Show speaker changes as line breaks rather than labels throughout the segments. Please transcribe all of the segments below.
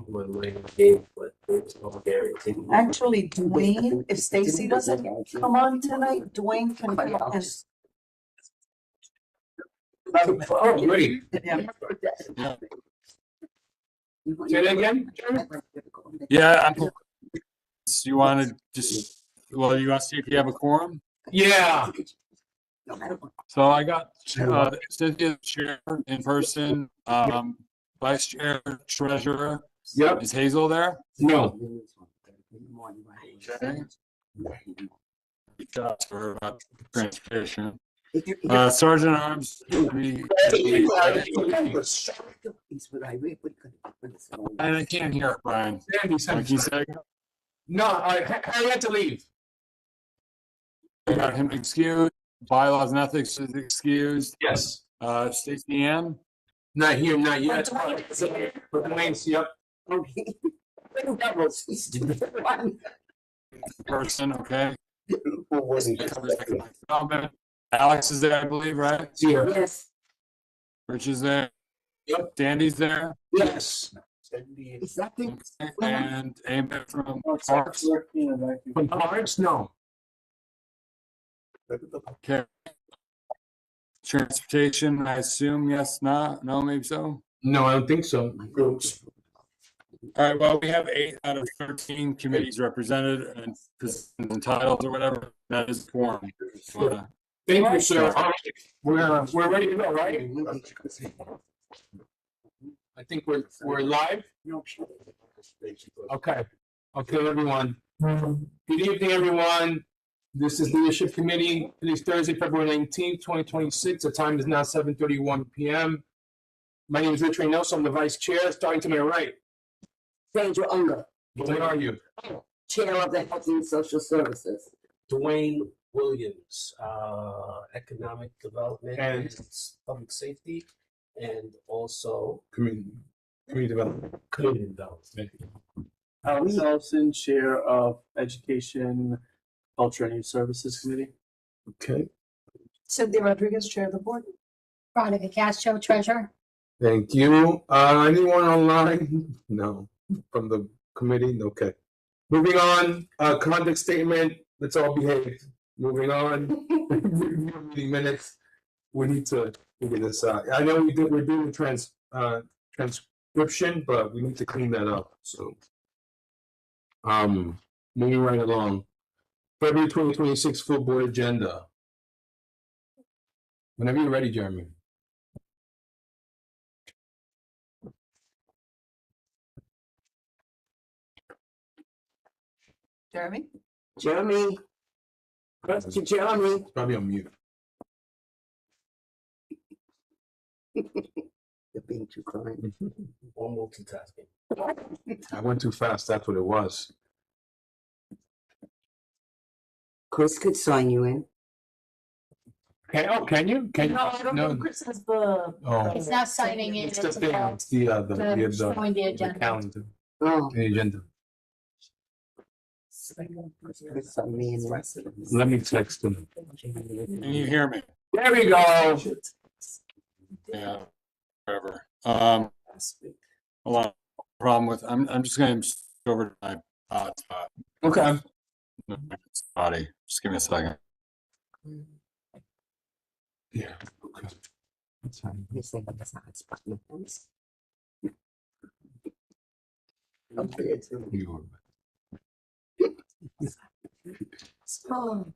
when Wayne gave, but there's no guarantee.
Actually, Dwayne, if Stacy doesn't come on tonight, Dwayne can come and.
Oh, great.
Yeah.
Say that again?
Yeah, you want to just, well, you want to see if you have a quorum?
Yeah.
So I got Cynthia chair in person, vice chair, treasurer.
Yep.
Is Hazel there?
No.
Okay. Shots for her about transportation. Sergeant at Arms. And I can't hear it, Brian. Like you said,
No, I had to leave.
I got him excused. Bylaws and ethics is excused.
Yes.
Stacy Ann.
Not here, not yet. But Wayne's, yep.
Person, okay. Alex is there, I believe, right?
Here.
Yes.
Rich is there.
Yep.
Dandy's there.
Yes.
And anybody from Parks?
From Parks? No.
Okay. Transportation, I assume, yes, no, maybe so.
No, I don't think so.
All right, well, we have 8 out of 13 committees represented and positions and titles or whatever. That is quorum.
Thank you, sir. All right. We're ready to go, right? I think we're live. Okay. Okay, everyone. Good evening, everyone. This is Leadership Committee. Today's Thursday, February 19th, 2026. The time is now 7:31 p.m. My name is Rich Reynoso. I'm the vice chair. Starting to my right.
Sandra Unger,
What are you?
Chair of the Health and Social Services.
Dwayne Williams, Economic Development
And-
and Public Safety, and also
Community Development.
Community Development.
Alex Ellison, Chair of Education, Culture and Youth Services Committee.
Okay.
Cynthia Rodriguez, Chair of the Board.
Veronica Castro, treasurer.
Thank you. Anyone online? No. From the committee? Okay. Moving on, conduct statement. Let's all behave. Moving on. Meeting minutes. We need to figure this out. I know we're doing transcription, but we need to clean that up. So, moving right along. February 2026 full board agenda. Whenever you're ready, Jeremy.
Jeremy?
Jeremy. Mr. Jeremy.
It's probably on mute.
You're being too kind.
Or multitasking.
I went too fast. That's what it was.
Chris could sign you in.
Can you? Can you?
No, I don't know. Chris has the.
Oh.
It's not signing in.
It's the thing. It's the
showing the agenda.
calendar.
Oh.
The agenda.
Chris signed me in.
Let me text him.
Can you hear me?
There we go.
Yeah, whatever. Hold on. Problem with, I'm just gonna switch over to my hotspot.
Okay.
Spotty. Just give me a second.
Yeah. Okay. That's fine.
You say that that's not a spot. No thanks. Okay, it's
You
Oh.
are-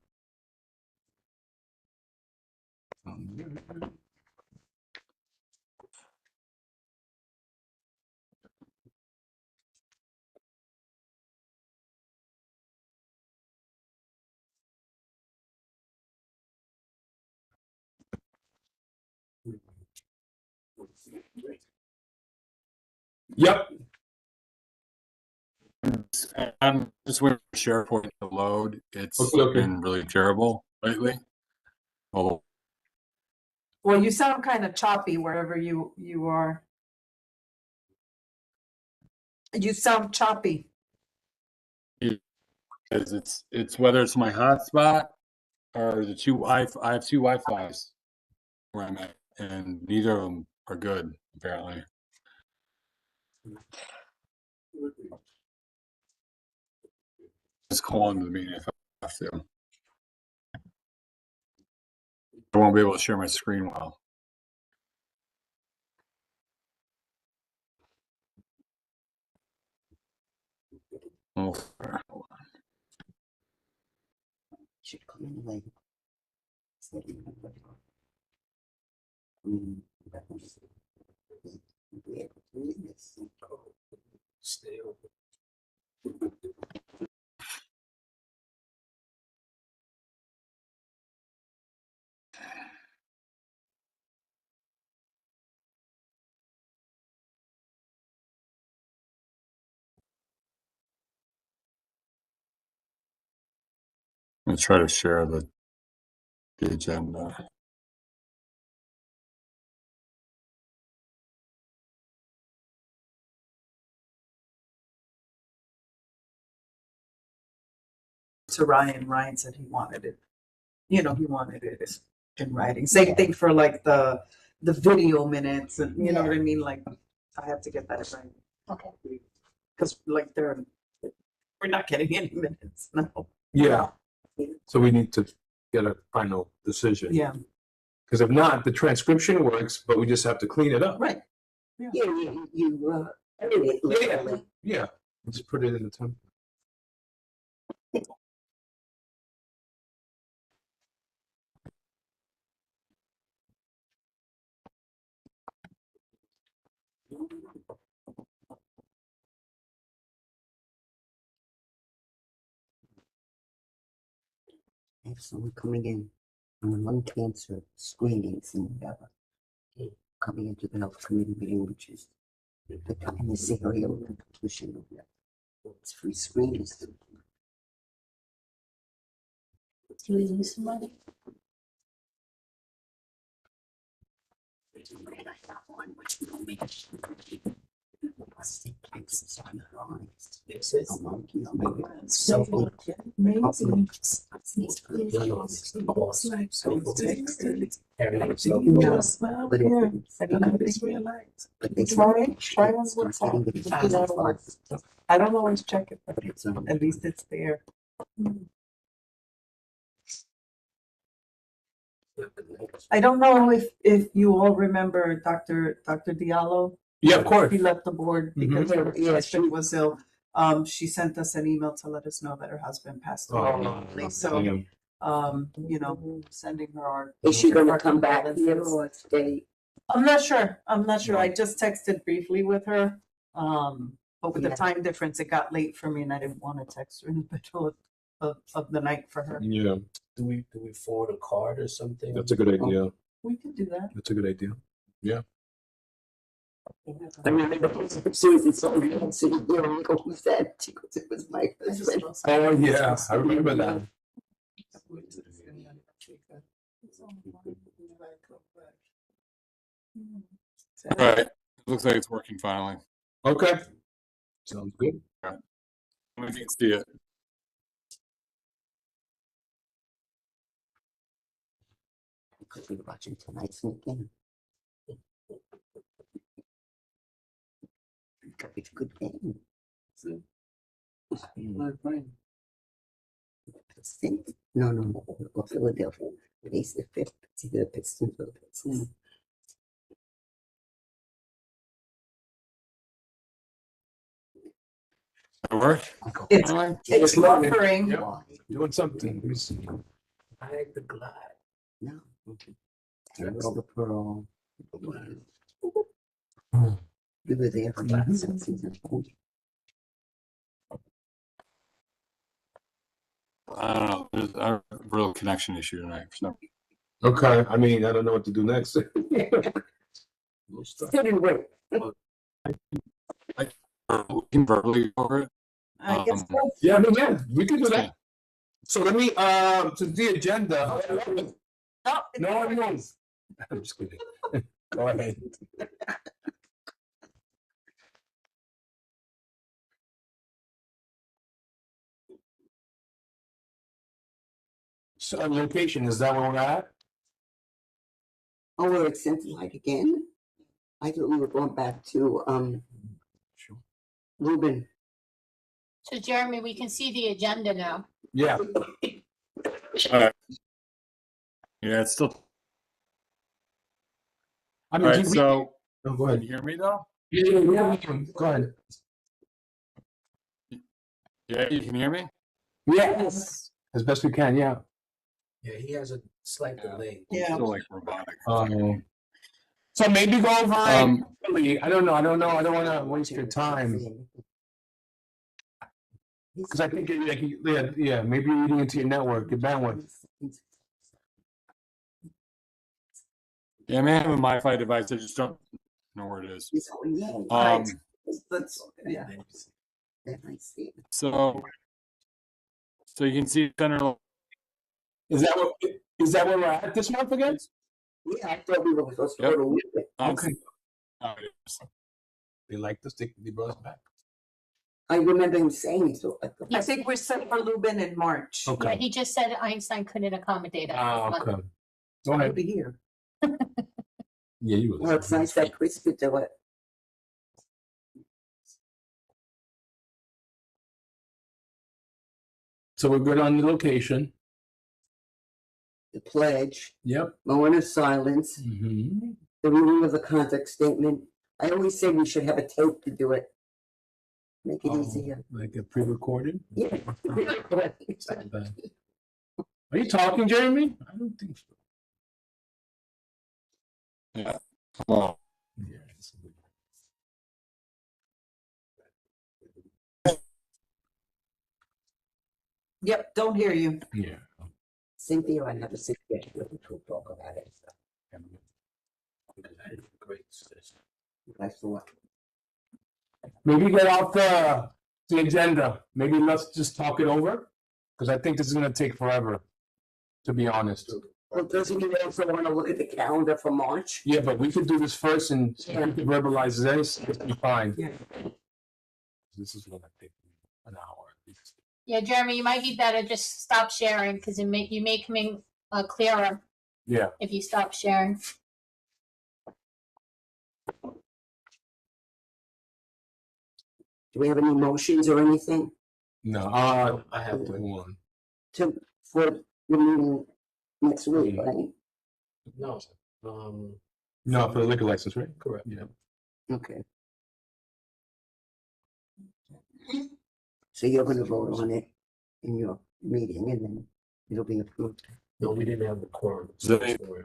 Yep.
I'm just waiting for SharePoint to load. It's
Okay.
been really terrible lately. Oh,
Well, you sound kind of choppy wherever you are. You sound choppy.
because it's whether it's my hotspot or the two I have two Wi-Fi's where I'm at, and neither of them are good apparently. Just call into the meeting if I have to. I won't be able to share my screen well. Oh, hold on.
Should come in late. That was- be able to read this.
Stay open.
I'm gonna try to share the agenda.
To Ryan, Ryan said he wanted it, he wanted it in writing. Same thing for like the video minutes and you know what I mean? Like, I have to get that in writing.
Okay.
Cause like we're not getting any minutes, no.
Yeah. So we need to get a final decision.
Yeah,
Because if not, the transcription works, but we just have to clean it up.
right.
Yeah, you edit it literally.
Yeah. Just put it in the template.
I have someone coming in on lung cancer screenings and whatever. Coming into the health committee meeting, which is the time in this area with the completion of that. It's free screenings.
Do we lose somebody?
I don't always check it, but at least it's there. I don't know if you all remember Dr. Diallo.
Yeah, of course.
He left the board because her
Yeah,
husband was ill. She sent us an email to let us know that her husband passed away. recently. So, sending her our.
Is she gonna come back
condolences.
here or stay?
I'm not sure. I just texted briefly with her. But with the time difference, it got late for me and I didn't want to text her in the middle of the night for her.
Yeah,
Do we forward a card or something?
that's a good idea.
We could do that.
That's a good idea.
I remember Susan told me, who's that? She goes, it was my husband.
Oh, yeah, I remember that.
All right, looks like it's working finally.
Okay. Sounds good.
Let me can see it.
Could be watching tonight's weekend. It's a good game. No, or Philadelphia. Today's the 5th. It's either Pistons or Pistons.
It worked?
It's
Finally?
it's buffering.
Yeah. Doing something. Let me see.
I had the glide.
No. Emerald the Pearl. We were there for about 6 seasons.
I don't know. There's a real connection issue tonight. For some
Okay, I mean, I don't know what to do next.
Didn't work.
we can verbally over it.
I guess so.
Yeah, I mean, yeah, we can do that. So let me, to the agenda. No, I'm just kidding. Go ahead. So location, is that where we're at?
Oh, we're at Center Light again? I thought we were going back to, Ruben.
So Jeremy, we can see the agenda now.
Yeah.
Alright. Yeah, it's still,
I mean,
alright,
do we-
so,
Oh, go
can
ahead.
you hear me though?
Yeah, go ahead.
Yeah, you can hear me?
Yes. As best we can, yeah.
Yeah, he has a slight
Yeah.
delay.
It's
Yeah.
Still like robotic.
So maybe go over,
Um,
I don't know, I don't wanna waste your time, cause I think, yeah, maybe you're eating into your network, your bandwidth.
Yeah, I may have a MiFi device, I just don't know where it is.
Yeah,
That's, yeah.
that I see.
So you can see center,
Is that where we're at this month again?
Yeah, I thought we were supposed to
Yep.
go to Whitman.
Okay.
oh, it is.
They like this, they brought us back.
I remember him saying so.
I think we're set for Lubin in March.
Yeah,
Okay.
he just said Einstein couldn't accommodate us.
Ah,
this month.
okay. Go
I'll
ahead.
be here.
Yeah, you
Well, it's nice that Chris could do it.
So we're good on the location.
The pledge,
Yep.
moment of silence,
Mm-hmm.
the reading of the contact statement. I always say we should have a tape to do it. Make it easier.
Like a pre-recorded?
Yeah.
Are you talking, Jeremy? I don't think so.
Yeah. Well,
Yeah.
Yep, don't hear you.
Yeah.
Cynthia, I never sit there to talk about it.
Great.
I thought,
Maybe get off the agenda. Maybe let's just talk it over. Because I think this is gonna take forever, to be honest.
well, doesn't he also want to look at the calendar for March?
Yeah, but we could do this first and
Yeah.
we could verbalize this, it'll be fine.
Yeah.
This is gonna take an hour at least.
Yeah, Jeremy, you might be better just stop sharing because you may come in clearer
Yeah.
if you stop sharing.
Do we have any motions or anything
No,
I have
hold
one.
on.
for the meeting next week, right?
No,
No, for the liquor license, right?
correct.
Yeah.
Okay. So you're gonna vote on it in your meeting and then it'll be approved.
No, we didn't have the quorum.
So they- no.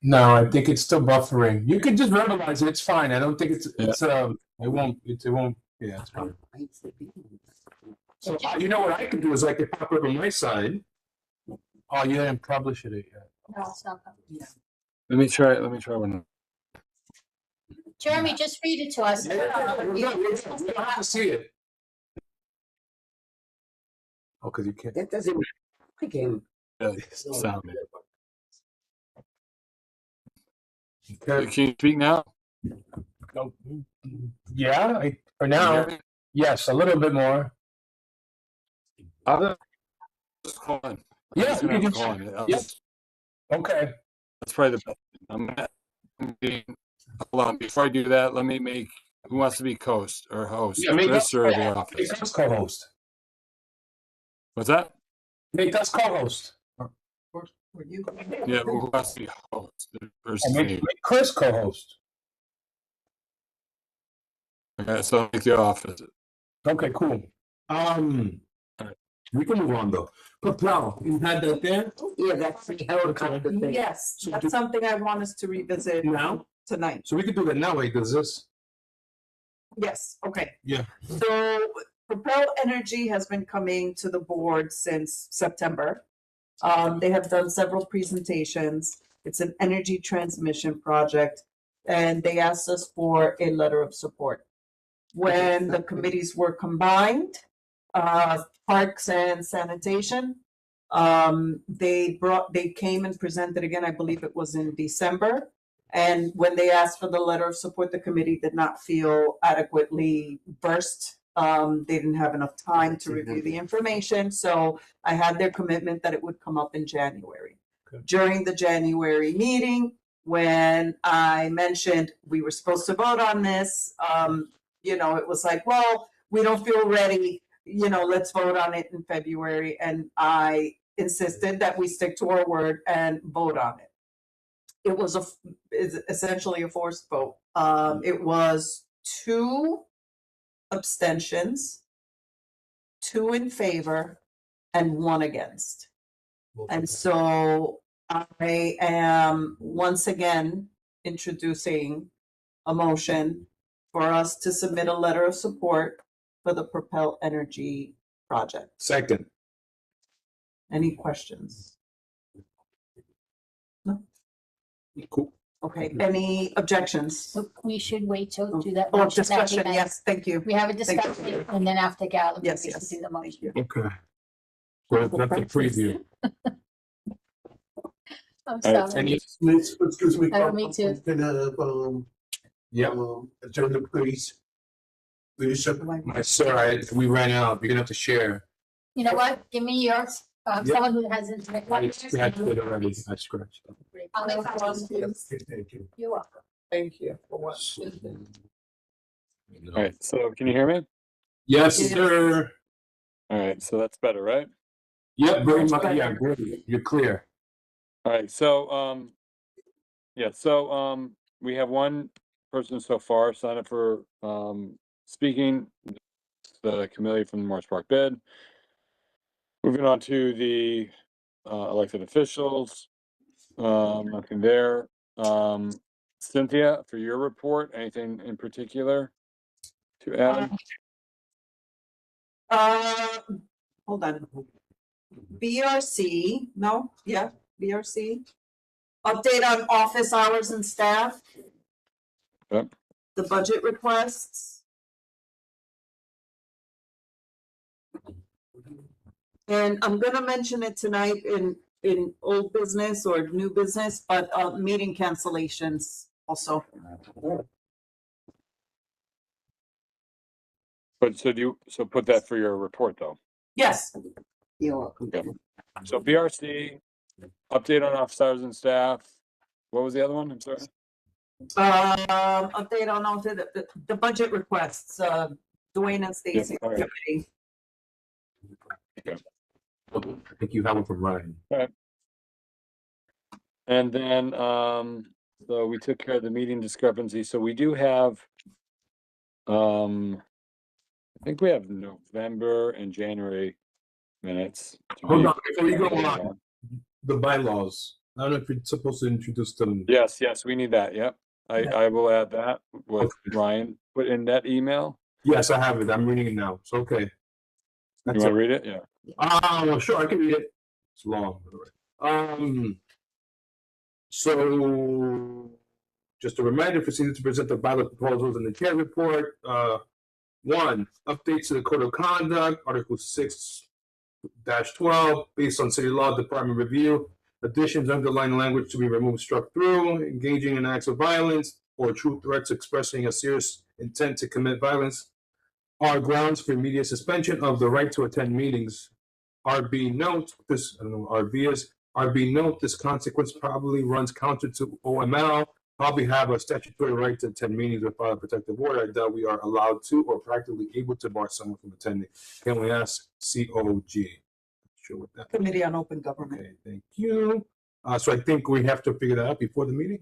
No, I think it's still buffering. You can just verbalize it, it's fine. I don't think it's,
Yeah.
it won't, yeah, it's fine. So you know what I can do is I could pop up on my side. Oh, you didn't publish it yet.
No, it's not coming.
Let me try one.
Jeremy, just read it to us.
We don't have to see it. Oh, because you can't.
That doesn't, again,
Yeah, sound.
Okay.
Can you speak now?
No. Yeah, for
Can you
now,
hear me?
yes, a little bit more.
I'll just call in. I'm
Yeah,
just gonna
you can-
call in.
yeah. Okay.
That's probably the best. Hold on, before I do that, let me make, who wants to be host?
Yeah, make
Chris
us-
or the
Make
office?
us co-host.
What's that?
Make us co-host.
Were you?
Yeah, who wants to be host? Versus
Make
me.
Chris co-host.
Okay, so make the office.
Okay, cool.
Alright.
We can move on though. Propel, you had that there?
yeah, that's the helicopter thing.
Yes,
So
that's
do-
something I want us to revisit
Now?
tonight.
So we could do that now, wait, does this?
Yes, okay.
Yeah.
So Propel Energy has been coming to the board since September. They have done several presentations. It's an energy transmission project, and they asked us for a letter of support. When the committees were combined, Parks and Sanitation, they came and presented again, I believe it was in December. And when they asked for the letter of support, the committee did not feel adequately versed. They didn't have enough time to review the information, so I had their commitment that it would come up in January.
Okay.
During the January meeting, when I mentioned we were supposed to vote on this, it was like, well, we don't feel ready, let's vote on it in February. And I insisted that we stick to our word and vote on it. It was is essentially a forced vote. It was 2 abstentions, 2 in favor, and 1 against. And so I am once again introducing a motion for us to submit a letter of support for the Propel Energy project.
Second.
Any questions? No?
Cool.
Okay, any objections?
So we should wait till do that.
Oh,
motion after
discussion,
that.
yes, thank you.
We have a
Thank you.
discussion and then after Gallagher, we
Yes,
should
yes.
do the motion.
Okay. So that's the preview.
I'm
All right,
sorry.
any,
Excuse me.
Me too.
Can have,
yeah,
agenda please. Leadership.
we ran out. You're gonna have to share.
You know what? Give me yours.
Yeah.
Someone who hasn't.
I scratched it already. I scratched it.
I'll make copies.
Thank you.
You're welcome.
Thank you for what?
All right, so can you hear me?
Yes,
Yes.
sir.
All right, so that's better, right?
Yep, very
Much
much.
better.
Yeah, great. You're clear.
All right, so, we have one person so far signed up for, speaking, the committee from the Morris Park bid. Moving on to the, elected officials, nothing there. Cynthia, for your report, anything in particular to add?
Hold on. BRC, no, yeah, BRC. Update on office hours and staff.
Yep.
The budget requests. And I'm gonna mention it tonight in old business or new business, but meeting cancellations also.
But so put that for your report though.
Yes,
You're welcome.
Yep. So BRC, update on office hours and staff. What was the other one? I'm sorry.
update on all the budget requests, Dwayne and Stacy.
all right.
committee.
I think you have one from Ryan.
And then, so we took care of the meeting discrepancy. So we do have, I think we have November and January minutes. to
Hold
be-
on, before you go on, the bylaws. I don't know if you're supposed to introduce them.
Yes, we need that. Yep. I will add that what
Okay.
Ryan put in that email.
Yes, I have it. I'm reading it now. So, okay.
You
That's
want to
it.
read it? Yeah.
Well, sure, I can read it. It's long. So just a reminder, proceeded to present the ballot proposals in the chair report. 1, updates to the code of conduct, Article 6-12, based on city law, department review. Additions, underlying language to be removed, struck through. Engaging in acts of violence or true threats expressing a serious intent to commit violence are grounds for immediate suspension of the right to attend meetings. RB note, this, I don't know what RB is. RB note, this consequence probably runs counter to OML. Probably have a statutory right to attend meetings without a protective order. I doubt we are allowed to or practically able to bar someone from attending. Can we ask COG? Sure with that.
Committee on Open Government.
Okay, thank you. So I think we have to figure that out before the meeting.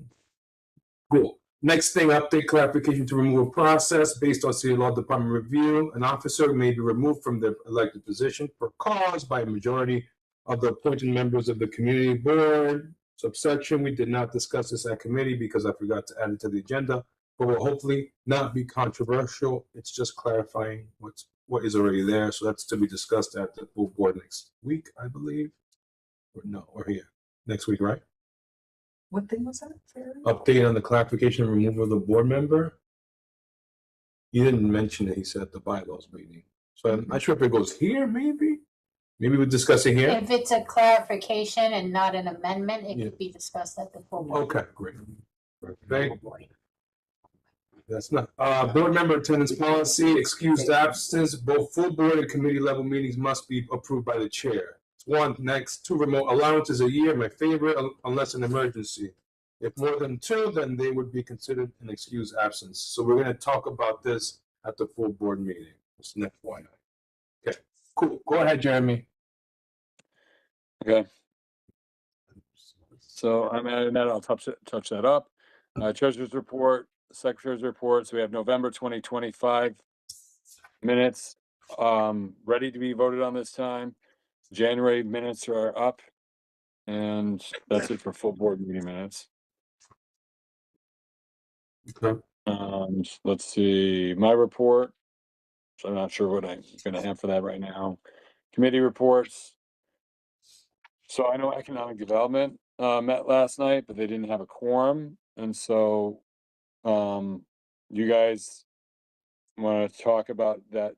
Cool. Next thing, update clarification to removal process based on city law department review. An officer may be removed from their elected position for cause by a majority of the appointed members of the community board. Subsection, we did not discuss this at committee because I forgot to add it to the agenda, but will hopefully not be controversial. It's just clarifying what is already there. So that's to be discussed at the full board next week, I believe. Or no, or here, next week, right?
What thing was that? Sarah?
Update on the clarification and removal of the board member. He didn't mention it, he said at the bylaws meeting. So I'm not sure if it goes here, maybe? Maybe we discuss it here?
If it's a clarification and not an amendment, it
Yeah.
could be discussed at the full board.
Okay, great. Thank That's not, board member attendance policy, excused absence, both full board and committee level meetings must be approved by the chair. 1, next, 2 remote allowances a year, my favorite, unless an emergency. If more than 2, then they would be considered an excused absence. So we're gonna talk about this at the full board meeting. Just an FYI. Okay, cool. Go ahead, Jeremy.
Okay. So I'm adding that, I'll touch that up. Treasurer's report, secretary's report, so we have November 2025 minutes, ready to be voted on this time. January minutes are up. And that's it for full board meeting minutes.
Okay.
Let's see, my report. So I'm not sure what I'm gonna have for that right now. Committee reports. So I know economic development met last night, but they didn't have a quorum, and so you guys want to talk about that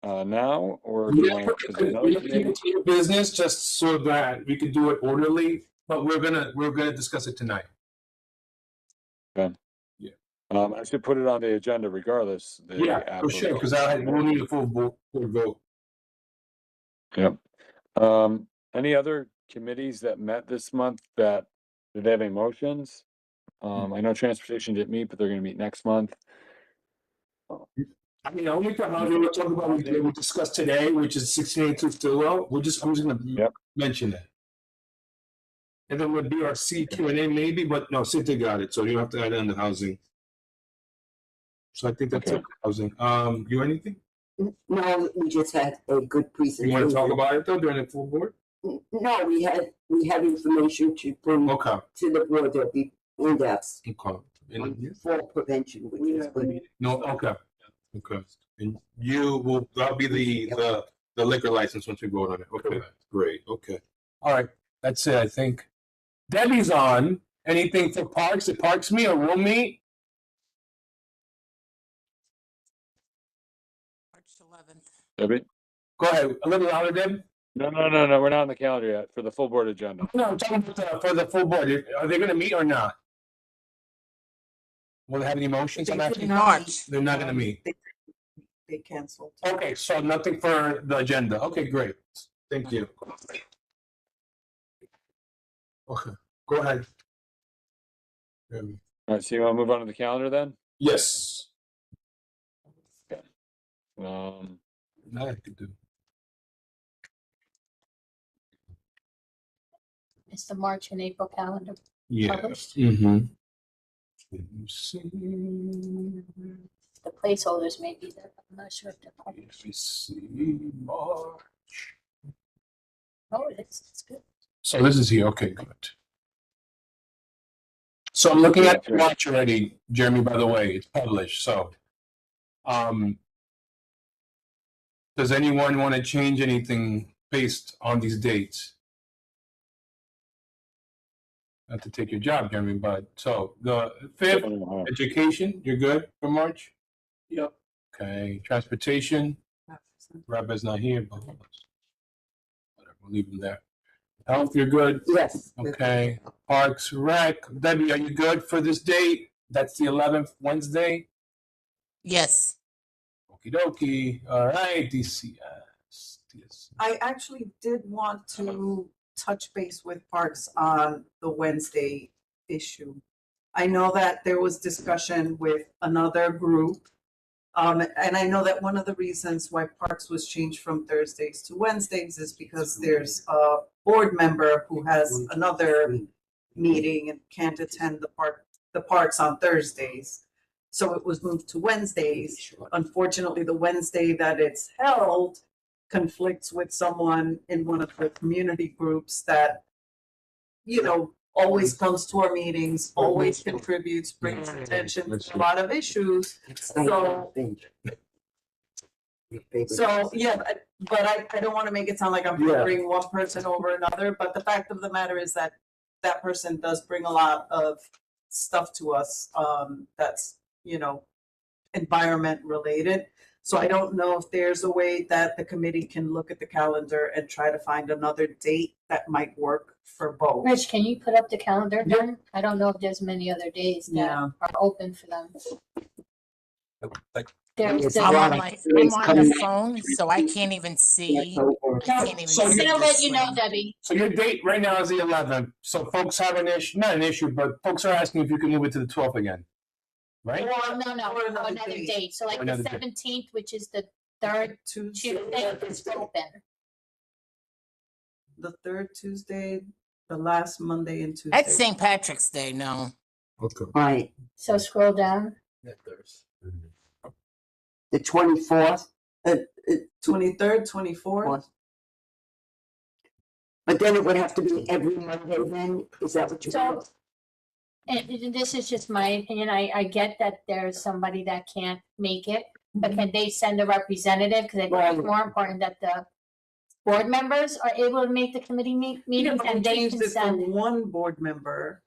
now, or do you want
We can continue business just so that we could do it orderly, but we're gonna discuss it tonight.
I should put it on the agenda regardless.
Yeah, for sure, because we'll need a full board vote.
Yep. Any other committees that met this month that, did they have any motions? I know transportation didn't meet, but they're gonna meet next month.
I mean, the only thing I want to talk about we discussed today, which is 1682 Stillwell, I'm just gonna mention that. And then with BRC Q&A maybe, but no, Cynthia got it, so you don't have to add on the housing. So I think that's it, housing. You anything?
No, we just had a good
You
presentation.
want to talk about it though during the full board?
No, we have information to bring
Okay.
to the board. There'll be in-depth
Okay.
on fall prevention, which is good.
No, okay. Okay. And that'll be the liquor license once we vote on it. Okay, great, okay. All right, that's it, I think. Debbie's on. Anything for parks? Did parks meet or will meet?
March 11th.
Debbie?
Go ahead, a little louder, Deb.
No, we're not on the calendar yet for the full board agenda.
No, I'm talking about for the full board. Are they gonna meet or not? Will they have any motions? I'm
They
asking.
did not
March.
They're not gonna meet.
They canceled.
Okay, so nothing for the agenda. Okay, great. Thank you. Okay, go ahead.
All right, so you wanna move on to the calendar then?
Yes. Now I could do.
It's the March and April calendar
Yeah.
published.
Mm-hmm.
The placeholders may be there, but I'm not sure if they're
Let
published.
me see, March.
Oh, it's good.
So this is here, okay, good. So I'm looking at March already, Jeremy, by the way, it's published, so. Does anyone want to change anything based on these dates? Not to take your job, Jeremy, but, so, the 5th, education, you're good for March?
Yep.
Okay, transportation, Rabbi's not here, but whatever, we'll leave him there. Health, you're good?
Yes.
Okay, Parks, Rec, Debbie, are you good for this date? That's the 11th, Wednesday?
Yes.
Okie dokie, all right, DCS.
I actually did want to touch base with Parks on the Wednesday issue. I know that there was discussion with another group. And I know that one of the reasons why Parks was changed from Thursdays to Wednesdays is because there's a board member who has another meeting and can't attend the Parks on Thursdays. So it was moved to Wednesdays. Unfortunately, the Wednesday that it's held conflicts with someone in one of the community groups that, always comes to our meetings, always contributes, brings attention to a lot of issues. So, yeah, but I don't want to make it sound like I'm favoring one person over another, but the fact of the matter is that that person does bring a lot of stuff to us, that's, environment related. So I don't know if there's a way that the committee can look at the calendar and try to find another date that might work for both.
Rich, can you put up the calendar then? I don't know if there's many other days that
Yeah.
are open for them.
Like,
There's
It's
the,
a lot
I'm
of
on the phone, so I can't even see. I can't even
So
see.
I'm gonna
the
let you know,
screen.
Debbie.
So your date right now is the 11th, so folks have an issue, not an issue, but folks are asking if you can move it to the 12th again. Right?
Or no,
Or another
another
date.
date. So like the
Another date.
17th, which is the third
Tuesday,
Tuesday is open.
the third Tuesday, the last Monday and Tuesday.
That's St. Patrick's Day, no.
Okay.
Right,
So scroll down.
That Thursday.
the 24th,
23rd, 24th.
but then it would have to be every Monday then, is that what you?
So, and this is just my opinion, I get that there's somebody that can't make it, but can they send a representative? Because I think it's
Right.
more important that the board members are able to make the committee
Yeah,
meetings
but we
and they
changed
can
it
send.
from one board member.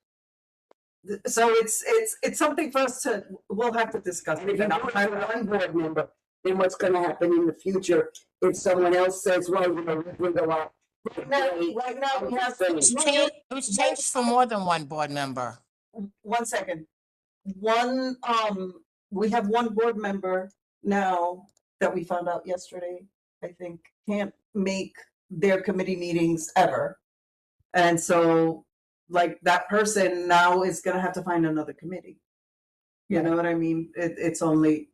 So it's something for us to, we'll have to discuss.
And if you don't have one board member, then what's gonna happen in the future if someone else says, well, you know, we're gonna go out.
Right now, we have,
It was changed for more than one board member.
1 second. One, we have one board member now that we found out yesterday, I think, can't make their committee meetings ever. And so, like, that person now is gonna have to find another committee. You know what I mean? It's only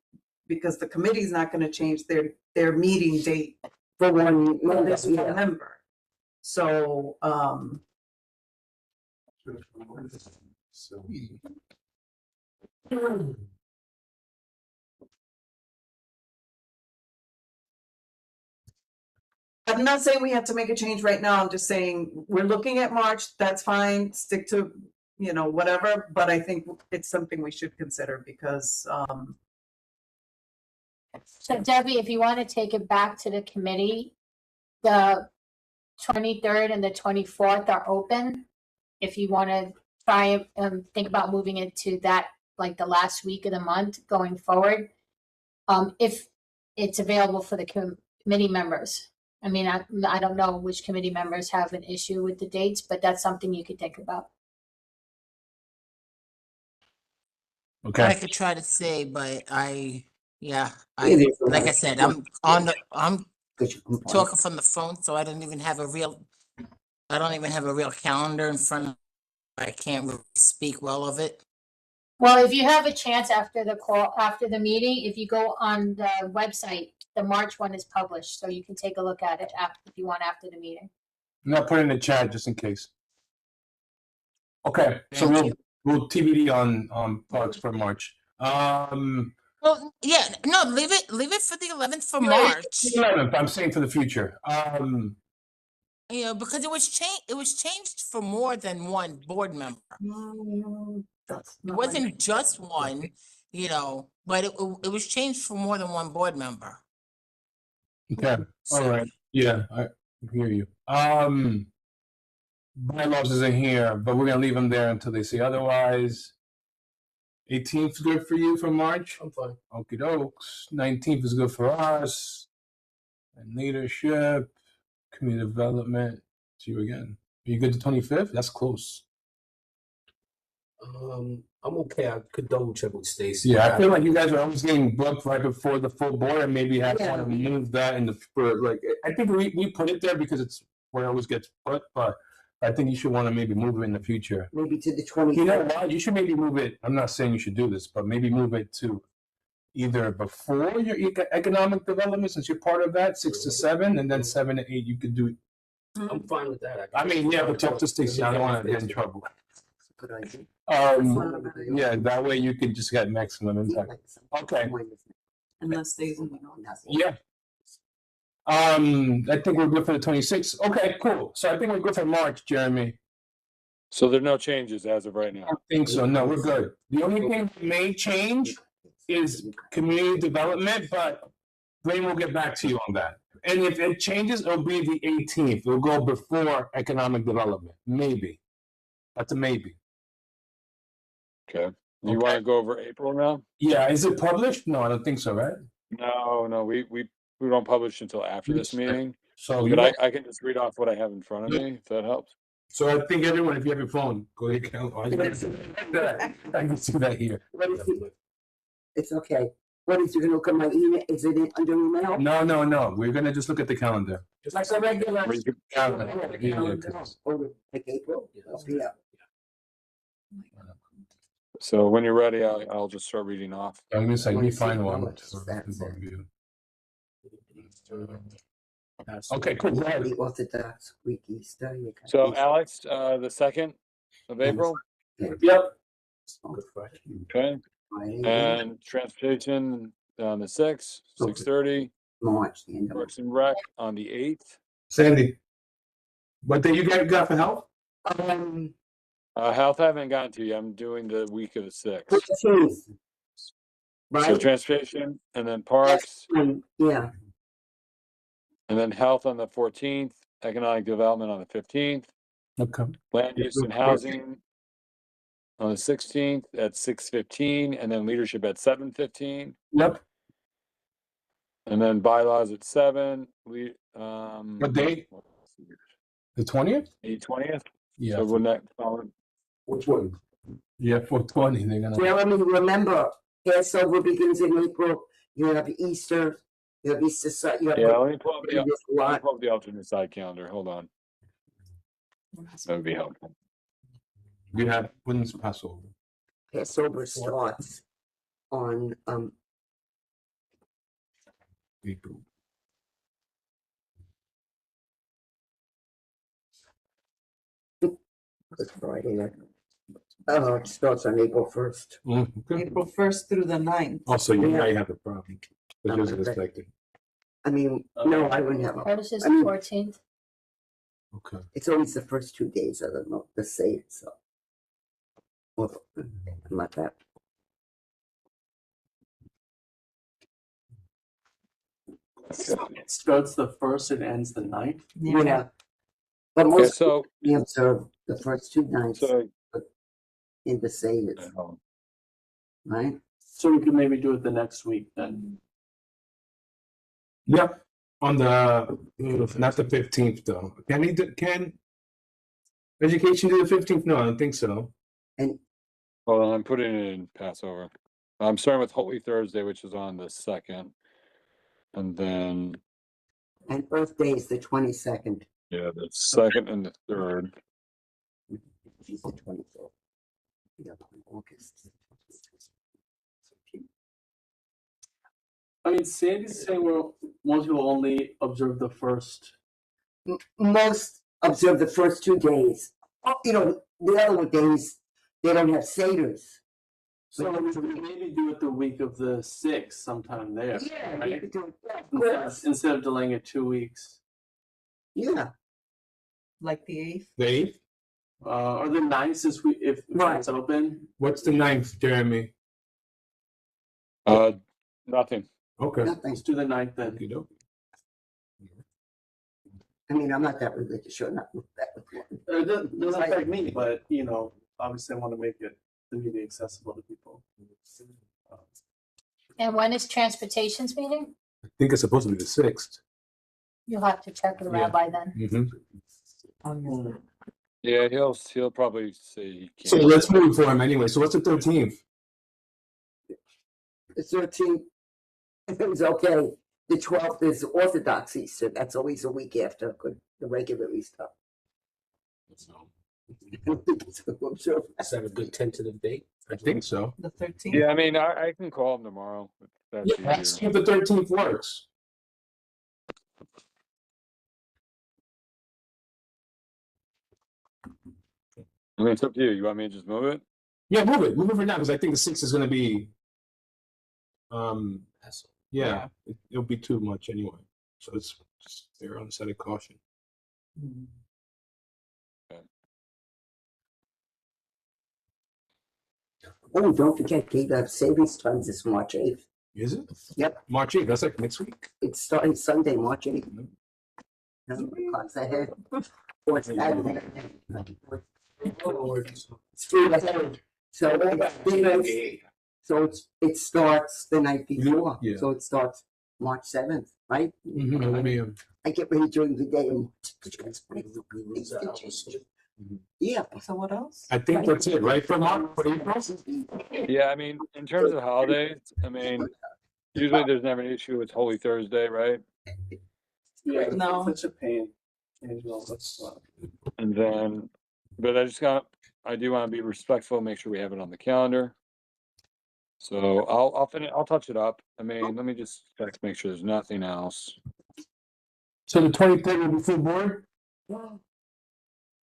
because the committee's not gonna change their meeting date
For one,
for this
yeah.
one member. So,
So.
I'm not saying we have to make a change right now. I'm just saying we're looking at March. That's fine. Stick to, you know, whatever. But I think it's something we should consider because,
So Debbie, if you want to take it back to the committee, the 23rd and the 24th are open. If you want to try and think about moving it to that, like the last week of the month going forward. If it's available for the committee members. I mean, I don't know which committee members have an issue with the dates, but that's something you could think about.
I
Okay.
could try to say, but
It is a
like
lot.
I said, I'm
Because you can find-
talking from the phone, so I don't even have a real calendar in front of me. I can't really speak well of it.
Well, if you have a chance after the call, after the meeting, if you go on the website, the March one is published, so you can take a look at it after, if you want after the meeting.
I'm not putting in the chat just in case. Okay, so
Thank
we'll TBD on parks for March.
Well, yeah, no, leave it for the 11th for March.
11th, I'm saying for the future.
You know, because it was changed for more than one board member.
that's
It
not
wasn't just one, you know, but it was changed for more than one board member.
Okay, all right. Yeah, I hear you. Bylaws isn't here, but we're gonna leave them there until they say otherwise. 18th is good for you for March?
I'm fine.
Okie dokes. 19th is good for us. And leadership, community development. See you again. Are you good to 25th? That's close.
I'm okay. I could double check with Stacy.
Yeah, I feel like you guys are always getting booked right before the full board, and maybe have to want to move that in the for like. I think we put it there because it's where it always gets put, but I think you should want to maybe move it in the future.
Maybe to the 20th.
You know what? You should maybe move it. I'm not saying you should do this, but maybe move it to either before your economic development, since you're part of that, 6 to 7, and then 7 to 8. You could do.
I'm fine with that.
I mean, yeah, but talk to Stacy. I don't want to get in trouble.
Good idea.
Yeah, that way you can just get maximum impact. Okay.
unless they,
Yeah. I think we're good for the 26th. Okay, cool. So I think we're good for March, Jeremy.
So there are no changes as of right
I
now.
don't think so. No, we're good. The only thing that may change is community development, but Blaine will get back to you on that. And if it changes, it'll be the 18th. It'll go before economic development. Maybe. That's a maybe.
Okay. You want to go over April now?
Yeah, is it published? No, I don't think so, right?
No, we don't publish until after this meeting.
So
But I can just read off what I have in front of me, if that helps.
So I think everyone, if you have your phone, go ahead. I can see that here.
What is it? It's okay. What is, you gonna look at my email? Is it under email?
No. We're gonna just look at the calendar.
Just like a regular.
Or you could-
Calendar. Yeah, 'cause-
Like April? Yeah.
So when you're ready, I'll just start reading off.
I'm gonna say,
Let
we
me see
find
how
one.
much that's it.
Okay, cool. Go ahead.
The Orthodox Greek Easter. You got
So
Easter.
Alex, the 2nd of April,
Yep.
Good Friday.
okay,
Friday,
and transportation on the 6th, 6:30,
March, the end of
Parks and Rec on the 8th.
Sandy, what day you got for health?
Health I haven't gotten to yet. I'm doing the week of the 6th.
15th.
So
Right?
transportation and then parks
Yeah,
and then health on the 14th, economic development on the 15th,
Okay.
land use and housing on the 16th at 6:15, and then leadership at 7:15,
Yep.
and then bylaws at 7.
What day? The 20th?
The 20th.
Yeah.
So when that follow-
Which one?
Yeah, 420. They're gonna.
Jeremy, remember, Passover begins in April, you have Easter, you have Easter, you have.
yeah, let me pull up the,
There's a lot.
alternate side calendar. Hold on. That would be helpful.
We have when's Passover?
Passover starts on,
April.
Good Friday. It starts on April 1st.
Okay.
April 1st through the 9th.
Also, you
Yeah.
might have a problem. Because it's expected.
I mean, no, I wouldn't have,
Hers is
I mean-
14th.
Okay.
it's always the first 2 days of the month, the same, so. Well, like that.
It starts the 1st and ends the 9th.
Yeah. But
Okay,
most
so,
we observe the first 2 nights
so,
in the Seder, right?
So we could maybe do it the next week then.
Yep. On the not the 15th though. Can education do the 15th? No, I don't think so.
And
hold on, I'm putting it in Passover. I'm starting with Holy Thursday, which is on the 2nd. And then,
Earth Day is the 22nd.
yeah, the 2nd and the 3rd.
She's the 24th. Yeah, August.
I mean, Sandy's saying most people only observe the first.
Most observe the first 2 days. You know, the other days, they don't have Seders.
So we could maybe do it the week of the 6th sometime there.
Yeah,
right?
you could do it, yeah, of course.
Instead of delaying it 2 weeks.
Yeah,
Like the 8th.
The 8th?
Or the 9th since if
Right.
it's open.
What's the 9th, Jeremy?
Nothing.
Okay.
nothing.
Let's do the 9th then.
Okey-doke.
I mean, I'm not that religious, you're not that with
It doesn't affect me, but you know, obviously I want to make it the meeting accessible to people.
And when is transportation's meeting?
I think it's supposed to be the 6th.
You'll have to check with the
Yeah.
rabbi then.
Mm-hmm.
Yeah, he'll probably say he can't.
So let's move for him anyway. So what's the 13th?
The 13th, it was okay. The 12th is Orthodox Easter, that's always a week after the regular Easter.
Is that a good tentative date?
I think so.
The 13th.
Yeah, I mean, I can call him tomorrow. If that's
Yeah, see
easier.
if the 13th works.
I mean, it's up to you. You want me to just move it?
Yeah, move it. Move it for now because I think the 6th is going to be. Yeah, it'll be too much anyway. So it's just they're on the side of caution.
Oh, don't forget, Gate Savings Times is March 8th.
Is it?
Yep.
March 8th. That's like next week.
It's starting Sunday, March 8th. Clocks ahead. Or it's Saturday. Straight ahead. So it starts the night before.
Yeah.
So it starts March 7th, right?
Mm-hmm. Let me.
I get ready during the day and. Yeah.
So what else?
I think that's it, right? For March, for April.
Yeah, I mean, in terms of holidays, I mean, usually there's never an issue with Holy Thursday, right?
Yeah,
No.
it's such a pain. Angelo, that's
And then, but I do want to be respectful, make sure we have it on the calendar. So I'll touch it up. I mean, let me just check to make sure there's nothing else.
So the 23rd will be full board?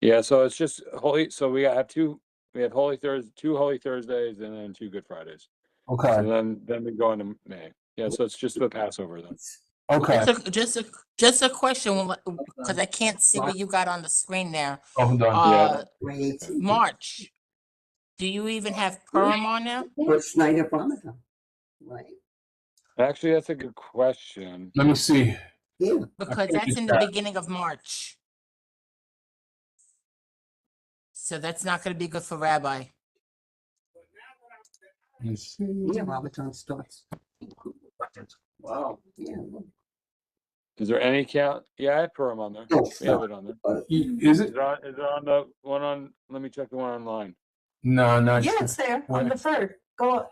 Yeah, so it's just holy, so we have Holy Thursday, 2 Holy Thursdays and then 2 Good Fridays. So
Okay,
then we go into May. Yeah, so it's just the Passover then.
okay.
Just a question, because I can't see what you got on the screen there.
Oh, hold on.
Uh,
Wait,
March. Do you even have Purim on there?
first night of Ramadan, right?
Actually, that's a good question.
Let me see.
Yeah,
Because
think
that's
it's
in the
that.
beginning of March. So that's not gonna be good for Rabbi.
Let's see.
yeah, Ramadan starts.
Wow.
Yeah.
Is there any count? Yeah, I have Purim on there.
No,
We have it on there.
Is it?
Is it on the one on, let me check the one online.
No, no.
Yeah, it's there on the third. Go,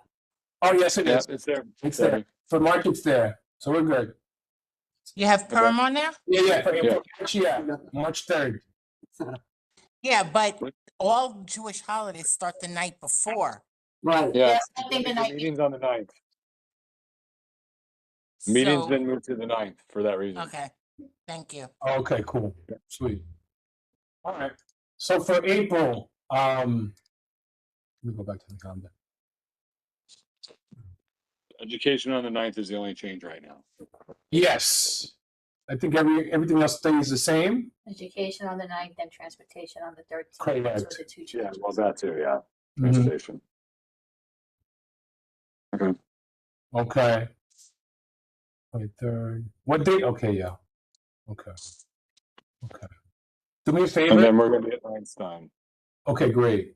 Oh, yes, it
Yeah,
is.
it's there.
It's there. For March, it's there. So we're good.
You have Purim on there?
Yeah, for
Yeah.
March, yeah. March 3rd.
Yeah, but all Jewish holidays start the night before.
Right.
Yeah,
I think the
the
night
meeting's on the 9th. Meeting's
So,
been moved to the 9th for that reason.
okay, thank you.
Okay, cool. Sweet. All right. So for April, let me go back to the calendar.
Education on the 9th is the only change right now.
Yes. I think everything else stays the same.
Education on the 9th and transportation on the 13th.
Correct.
Those were the two
Yeah,
changes.
well, that too, yeah.
Mhm.
Transportation. Okay.
Okay. 23rd. What date? Okay, yeah. Okay. Okay. Do me a
And
favor.
then we're gonna be at Einstein.
Okay, great.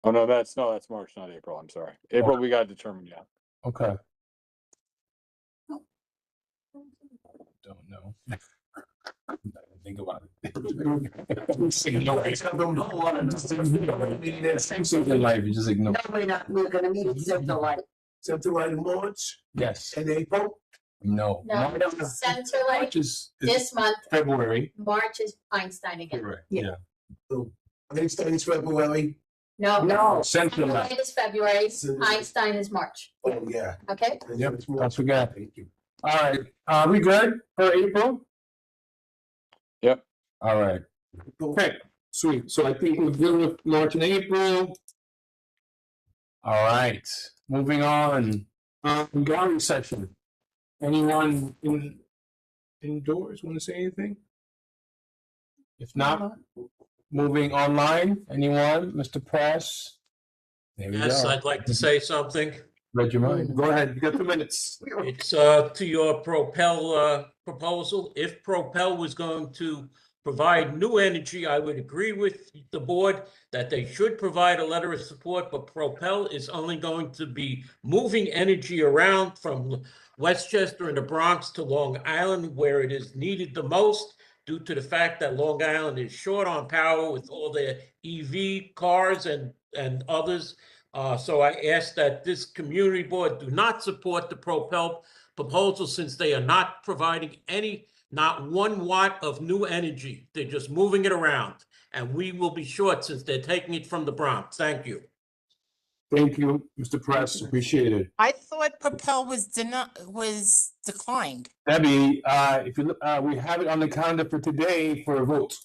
Oh, no, that's March, not April. I'm sorry. April, we got to determine yet.
Okay. Don't know. Think about it. Things in life, you just ignore.
No, we're gonna meet at Center Light.
Center Light in March
Yes.
and April.
No.
No,
March
Center Light
March is
this month,
February.
March is Einstein again.
Correct.
Yeah.
Yeah.
Einstein is February.
No.
No.
Central
Center
Light.
Light is February, Einstein is March,
Oh, yeah.
okay?
Yep,
It's
don't
March.
forget.
Thank you.
All right. Are we good for April?
Yep.
All right. Okay, sweet. So I think we're good with March and April. All right, moving on. Gallery session. Anyone indoors want to say anything? If not, moving online. Anyone? Mr. Press? There we
Yes,
go.
I'd like to say something.
Read your mind. Go ahead. You got 2 minutes.
It's to your Propel proposal. If Propel was going to provide new energy, I would agree with the board that they should provide a letter of support, but Propel is only going to be moving energy around from Westchester and the Bronx to Long Island where it is needed the most due to the fact that Long Island is short on power with all their EV cars and others. So I ask that this community board do not support the Propel proposal since they are not providing not 1 watt of new energy. They're just moving it around. And we will be short since they're taking it from the Bronx. Thank you.
Thank you, Mr. Press. Appreciate it.
I thought Propel was declined.
Debbie, if you look, we have it on the calendar for today for a vote,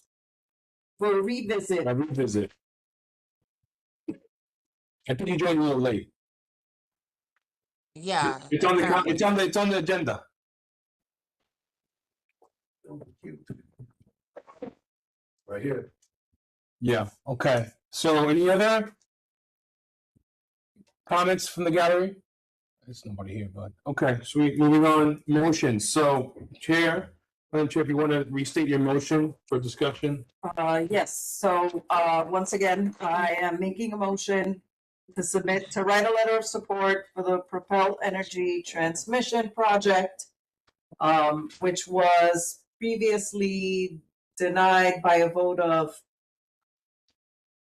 for a revisit.
a revisit. I think you joined a little late.
Yeah.
It's on the,
apparently.
it's on the agenda.
Right here.
Yeah, okay. So any other comments from the gallery? There's nobody here, but, okay, sweet, moving on, motions. So, Chair, Madam Chair, if you want to restate your motion for discussion.
Yes, so, once again, I am making a motion to write a letter of support for the Propel Energy Transmission Project, which was previously denied by a vote of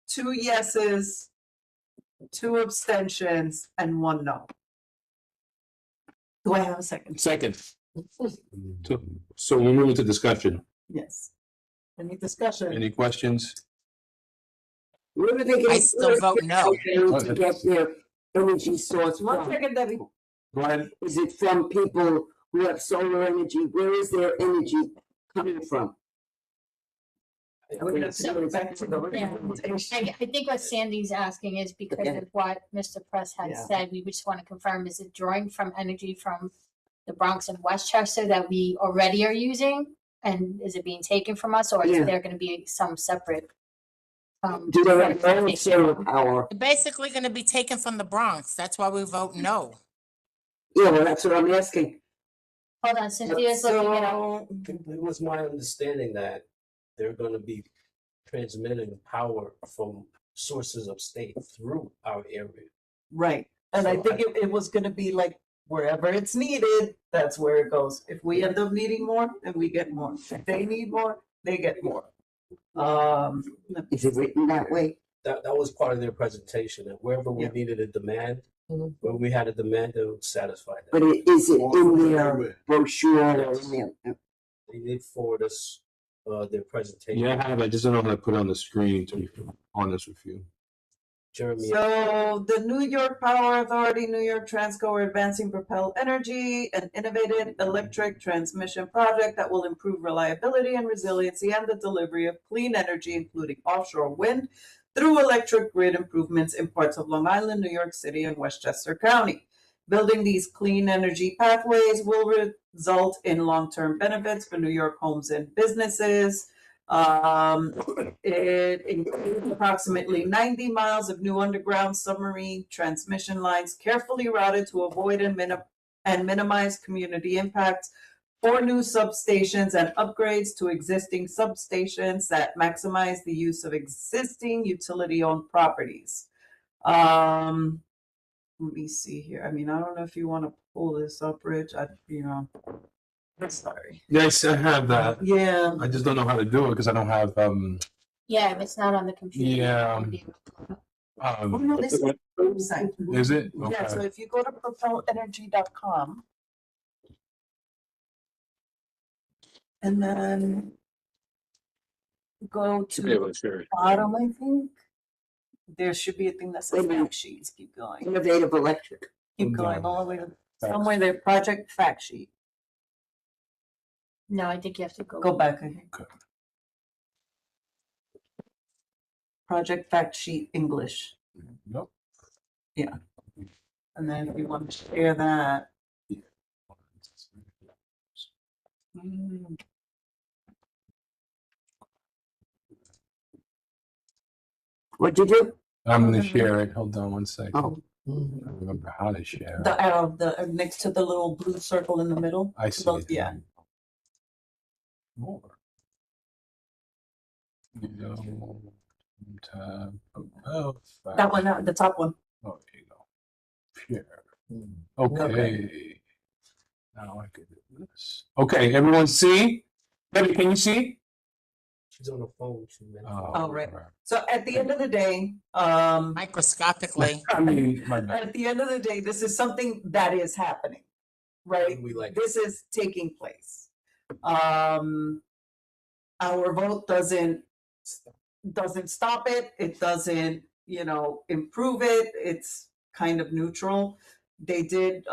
2 yeses, 2 abstentions, and 1 no. Do I have a second?
Second. So we move into discussion.
Yes. Any discussion?
Any questions?
Where are they
I
getting?
still vote no.
To get their energy source
One
from?
second, Debbie.
Go ahead.
Is it from people who have solar energy? Where is their energy coming from?
We're gonna go back to the
Yeah.
recommendation.
I think what Sandy's asking is because of what Mr. Press had
Yeah.
said, we just want to confirm, is it drawing from energy from the Bronx and Westchester that we already are using? And is it being taken from us, or is
Yeah.
there gonna be some separate?
Do they have their own solar power?
They're basically gonna be taken from the Bronx. That's why we vote no.
Yeah, well, that's what I'm asking.
Hold on, Cynthia's looking it up.
So,
It was my understanding that they're gonna be transmitting power from sources of state through our area.
right, and I
So
think it was gonna be like wherever it's needed, that's where it goes. If we end up needing more, then we get more. If they need more, they get more.
Is it written that way?
That was part of their presentation, that wherever we
Yeah.
needed a demand,
Mhm.
where we had a demand, they would satisfy that.
But is it in their brochure or in their?
They did forward us, their presentation.
Yeah, I have. I just don't know how to put it on the screen, to be honest with you.
Jeremy.
So the New York Power Authority, New York Transco are advancing Propel Energy, an innovative electric transmission project that will improve reliability and resiliency and the delivery of clean energy, including offshore wind, through electric grid improvements in parts of Long Island, New York City, and Westchester County. Building these clean energy pathways will result in long-term benefits for New York homes and businesses. It includes approximately 90 miles of new underground submarine transmission lines carefully routed to avoid and minimize community impacts, 4 new substations and upgrades to existing substations that maximize the use of existing utility-owned properties. Let me see here. I mean, I don't know if you want to pull this up, Rich. Sorry.
Yes, I have that.
Yeah.
I just don't know how to do it because I don't have
Yeah, if it's not on the computer.
Yeah.
Oh, no, this is the website.
Is it?
Yeah, so
Okay.
if you go to propelenergy.com and then go
Should be able
to
to share it.
bottom, I think, there should be a thing that says
Wait a minute.
fact sheets. Keep going.
Innovative electric.
Keep going all the way to somewhere there, project fact sheet.
No, I think you have to go.
Go back, I think.
Okay.
Project fact sheet English.
Nope.
And then if you want to share that.
What'd you do?
I'm gonna share it. Hold on one second.
Oh.
I don't remember how to share.
The arrow, the next to the little blue circle in the middle.
I see.
Look, yeah.
More. You go, tab, oh,
That one, the top one.
Oh, there you go. Share. Okay. Now I can do this. Okay, everyone see? Debbie, can you see?
She's on the phone. She meant-
Oh, right. So at the end of the day,
Microscopically.
I mean, my bad.
at the end of the day, this is something that is happening, right?
We like.
This is taking place. Our vote doesn't stop it. It doesn't, improve it. It's kind of neutral. They did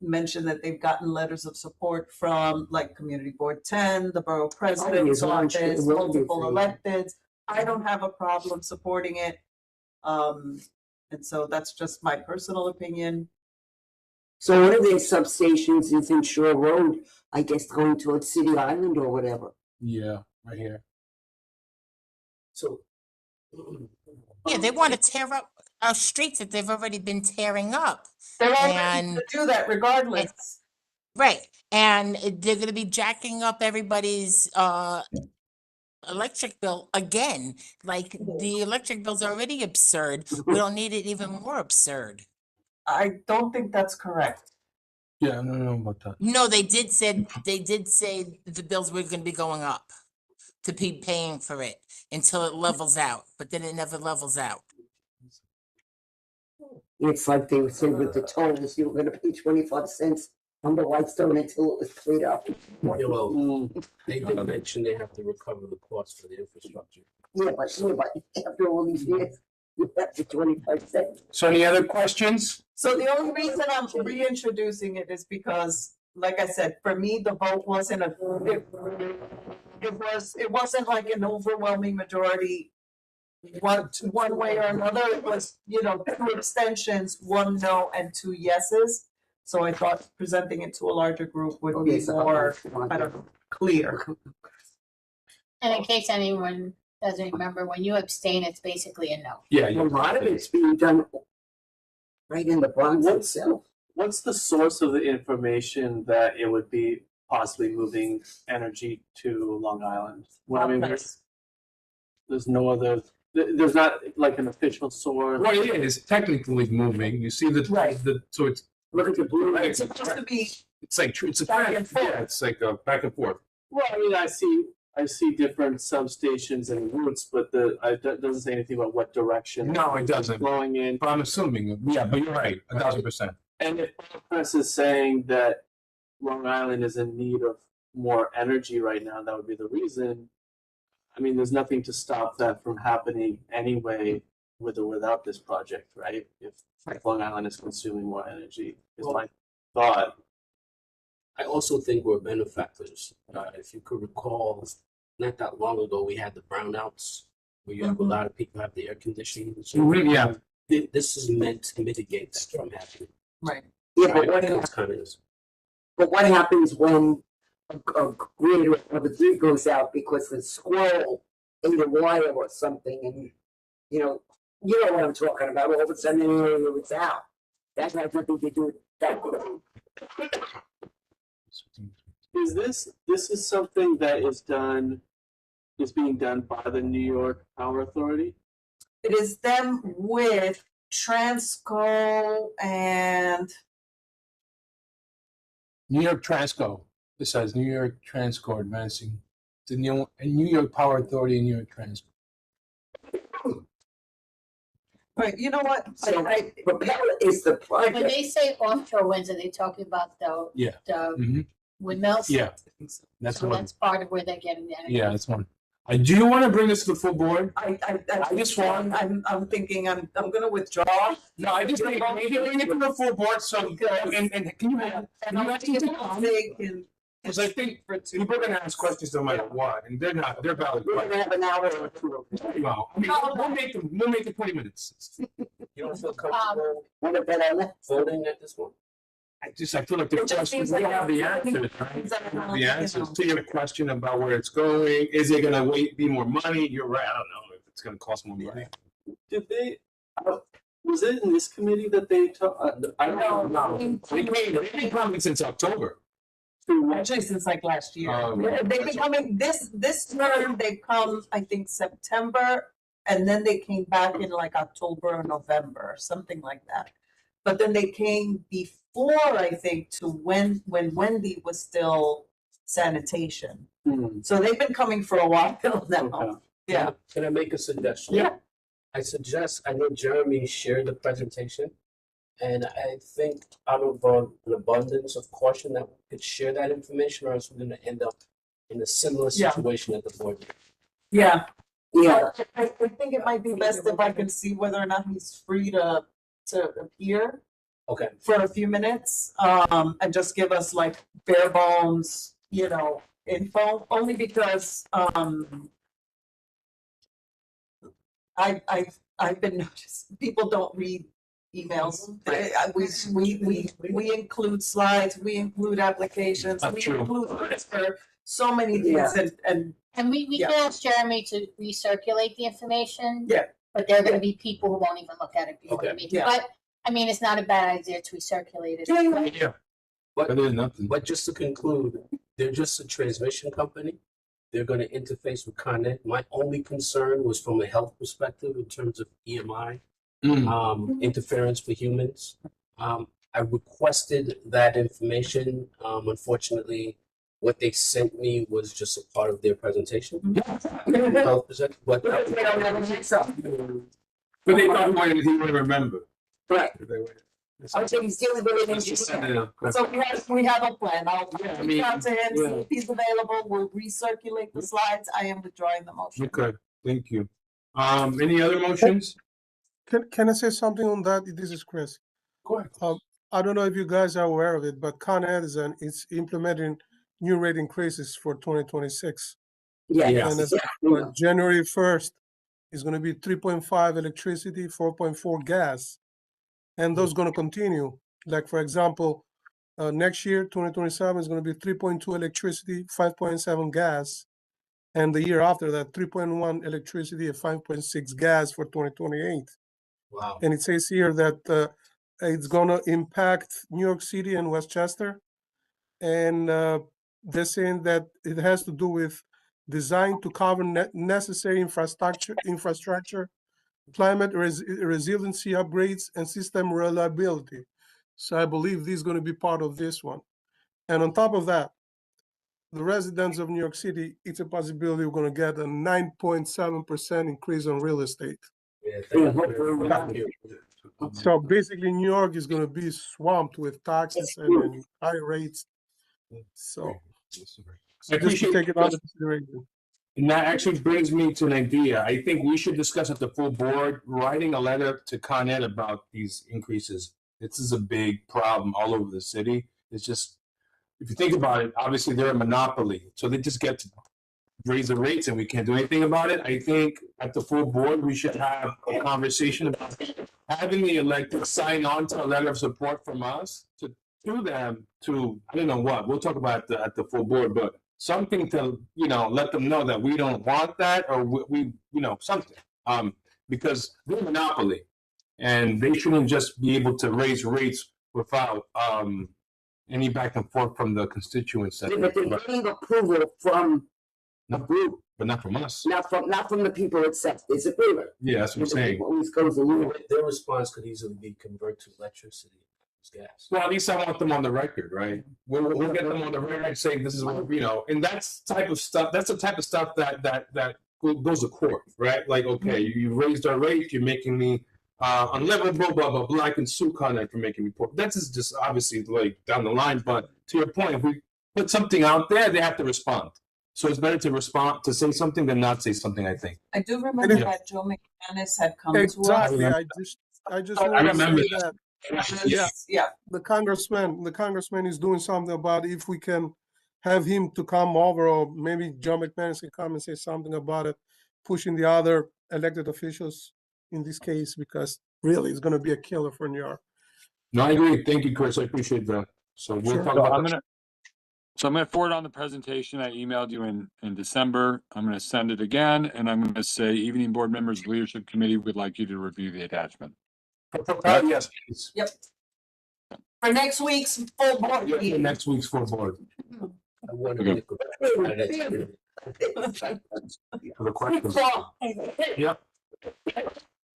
mention that they've gotten letters of support from like Community Board 10, the Borough President's
I'm sure
Office,
they will be
multiple
free.
electeds. I don't have a problem supporting it. And so that's just my personal opinion.
So one of their substations is in Shore Road, I guess going towards City Island or whatever.
Yeah, right here.
So.
Yeah, they want to tear up our streets that they've already been tearing up.
They're all ready
And-
to do that regardless.
Right, and they're gonna be jacking up everybody's electric bill again. Like, the electric bill's already absurd. We don't need it even more absurd.
I don't think that's correct.
Yeah, I don't know about that.
No, they did say the bills were gonna be going up to be paying for it until it levels out, but then it never levels out.
It's like they said with the tolls, you were gonna pay 25 cents on the Whitestone until it was cleared up.
Yeah, well,
Mm.
they did mention they have to recover the cost for the infrastructure.
Yeah, but after all these years, you have the 25 cents.
So any other questions?
So the only reason I'm reintroducing it is because like I said, for me, the vote wasn't it wasn't like an overwhelming majority. One way or another, it was, you know, 2 abstentions, 1 no, and 2 yeses. So I thought presenting it to a larger group would be more, I don't know, clear.
And in case anyone doesn't remember, when you abstain, it's basically a no.
Yeah,
A lot of it's being done right in the Bronx itself.
What's the source of the information that it would be possibly moving energy to Long Island? Well, I mean, there's no other, there's not like an official source.
Well, it is technically moving. You see
Right.
so it's
Look at the blue.
Right.
It's supposed to be,
it's like it's a
Back and forth.
yeah, it's like a back and forth.
Well, I mean, I see different substations and routes, but that doesn't say anything about what direction.
No, it doesn't.
Flowing in.
But I'm assuming, yeah, but you're right, 1,000%.
And if Chris is saying that Long Island is in need of more energy right now, that would be the reason. I mean, there's nothing to stop that from happening anyway, with or without this project, right? If Long Island is consuming more energy, is my thought.
I also think we're benefactors. If you could recall, not that long ago, we had the brownouts where you have a lot of people have the air conditioning. So
Yeah.
this is meant to mitigate that from happening.
right.
Yeah, but what,
That's kind of
but what happens when a grid or the grid goes out because the squirrel ate a wire or something and, you know what I'm talking about, all of a sudden it's out. That has nothing to do with that.
Is this is something that is being done by the New York Power Authority?
It is them with Transco and
New York Transco. It says New York Transco advancing the New York Power Authority and New York Transco.
Right, you know what?
So,
I-
Propeller is the
When
project.
they say offshore winds, are they talking about
Yeah.
the
Mhm.
windmills?
Yeah, that's
So
one.
that's part of where they're getting the energy.
Yeah, that's one. Do you want to bring this to the full board?
I
just want-
I'm thinking I'm gonna withdraw.
No, I just think maybe bring it to the full board. So and can you
And
can
I'm
you actually take on?
thinking
Because I think people are going to ask questions no matter what, and they're valid
We're
questions.
gonna have an hour or two.
Well, I mean, we'll make it 20 minutes.
You don't feel comfortable
What about
voting at this one?
I feel like the
It just
questions,
seems
we
like
have the answers, right? The answers to your question about where it's going. Is it going to be more money? You're right. I don't know if it's going to cost more money.
Did they? Was it in this committee that they took? I don't know.
They've been coming since October.
Actually, since like last year.
Oh,
They've been coming, this term, they come, I think, September, and then they came back in like October or November, something like that. But then they came before, I think, to when Wendy was still sanitation. So they've been coming for a while now.
Okay.
Yeah.
Can I make a suggestion?
Yeah.
I know Jeremy shared the presentation. And I think out of an abundance of caution that we could share that information, or else we're gonna end up in a similar
Yeah.
situation at the board.
Yeah.
Yeah,
I think it might be best if I can see whether or not he's free to appear
Okay.
for a few minutes, and just give us like bare bones, info, only because, I've been noticing, people don't read emails. We include slides, we include applications,
That's
we
true.
include links for so many things and
And we
Yeah.
can ask Jeremy to recirculate the information.
Yeah.
But there are gonna be people who won't even look at it before the
Okay.
meeting.
Yeah.
But, I mean, it's not a bad idea to recirculate it.
Yeah. But there's nothing.
But just to conclude, they're just a transmission company. They're gonna interface with Con Ed. My only concern was from a health perspective in terms of EMI. Interference for humans. I requested that information. Unfortunately, what they sent me was just a part of their presentation. Health perspective, but
But they thought he wouldn't remember.
right.
I
So he's dealing with it
Let's just
in
send it up.
so we have a plan. I'll
Yeah, I
reach
mean,
out to him, see
yeah.
if he's available, we'll recirculate the slides, I am withdrawing the motion.
Okay, thank you. Any other motions?
Can I say something on that? This is Chris.
Go ahead.
I don't know if you guys are aware of it, but Con Ed is implementing new rate increases for 2026.
Yes.
And as
we
for
know.
January 1st, it's going to be 3.5 electricity, 4.4 gas. And those going to continue. Like, for example, next year, 2027, is going to be 3.2 electricity, 5.7 gas. And the year after that, 3.1 electricity and 5.6 gas for 2028.
Wow.
And it says here that it's going to impact New York City and Westchester. And they're saying that it has to do with design to cover necessary infrastructure, climate resiliency upgrades, and system reliability. So I believe this is going to be part of this one. And on top of that, the residents of New York City, it's a possibility we're going to get a 9.7% increase on real estate.
Yeah, thank you.
So basically, New York is going to be swamped with taxes and high rates. So
I
just
appreciate
to take it under consideration.
And that actually brings me to an idea. I think we should discuss at the full board, writing a letter to Con Ed about these increases. This is a big problem all over the city. It's just, if you think about it, obviously they're a monopoly. So they just get to raise the rates and we can't do anything about it. I think at the full board, we should have a conversation about having the elected sign on to a letter of support from us to them to, I don't know what, we'll talk about at the full board, but something to, let them know that we don't want that, or we something. Because they're a monopoly and they shouldn't just be able to raise rates without any back and forth from the constituents.
Yeah, but they're getting approval from a group,
But not from us.
not from the people itself. It's approval.
Yeah, that's what I'm saying.
Always goes along.
Their response could easily be convert to electricity, gas.
Well, at least I want them on the record, right? We'll get them on the record saying this is what, and that's type of stuff. That's the type of stuff that goes to court, right? Like, okay, you raised our rate, you're making me unlivable, blah blah blah. I can sue Con Ed for making me poor. That's just obviously like down the line. But to your point, if we put something out there, they have to respond. So it's better to respond, to say something than not say something, I think.
I do remember that Joe McManus had come to us.
Exactly. I just want to
remember
say that.
Yeah.
The congressman is doing something about if we can have him to come over, or maybe Joe McManus can come and say something about it, pushing the other elected officials in this case, because really it's going to be a killer for New York.
No, I agree. Thank you, Chris. I appreciate that. So we'll talk about that.
I'm gonna forward on the presentation I emailed you in December. I'm gonna send it again, and I'm gonna say evening board members, leadership committee would like you to review the attachment.
Yes, please.
Yep. For next week's full board
Yeah,
meeting.
next week's full board.
I wonder if they could-
For the questions. Yep.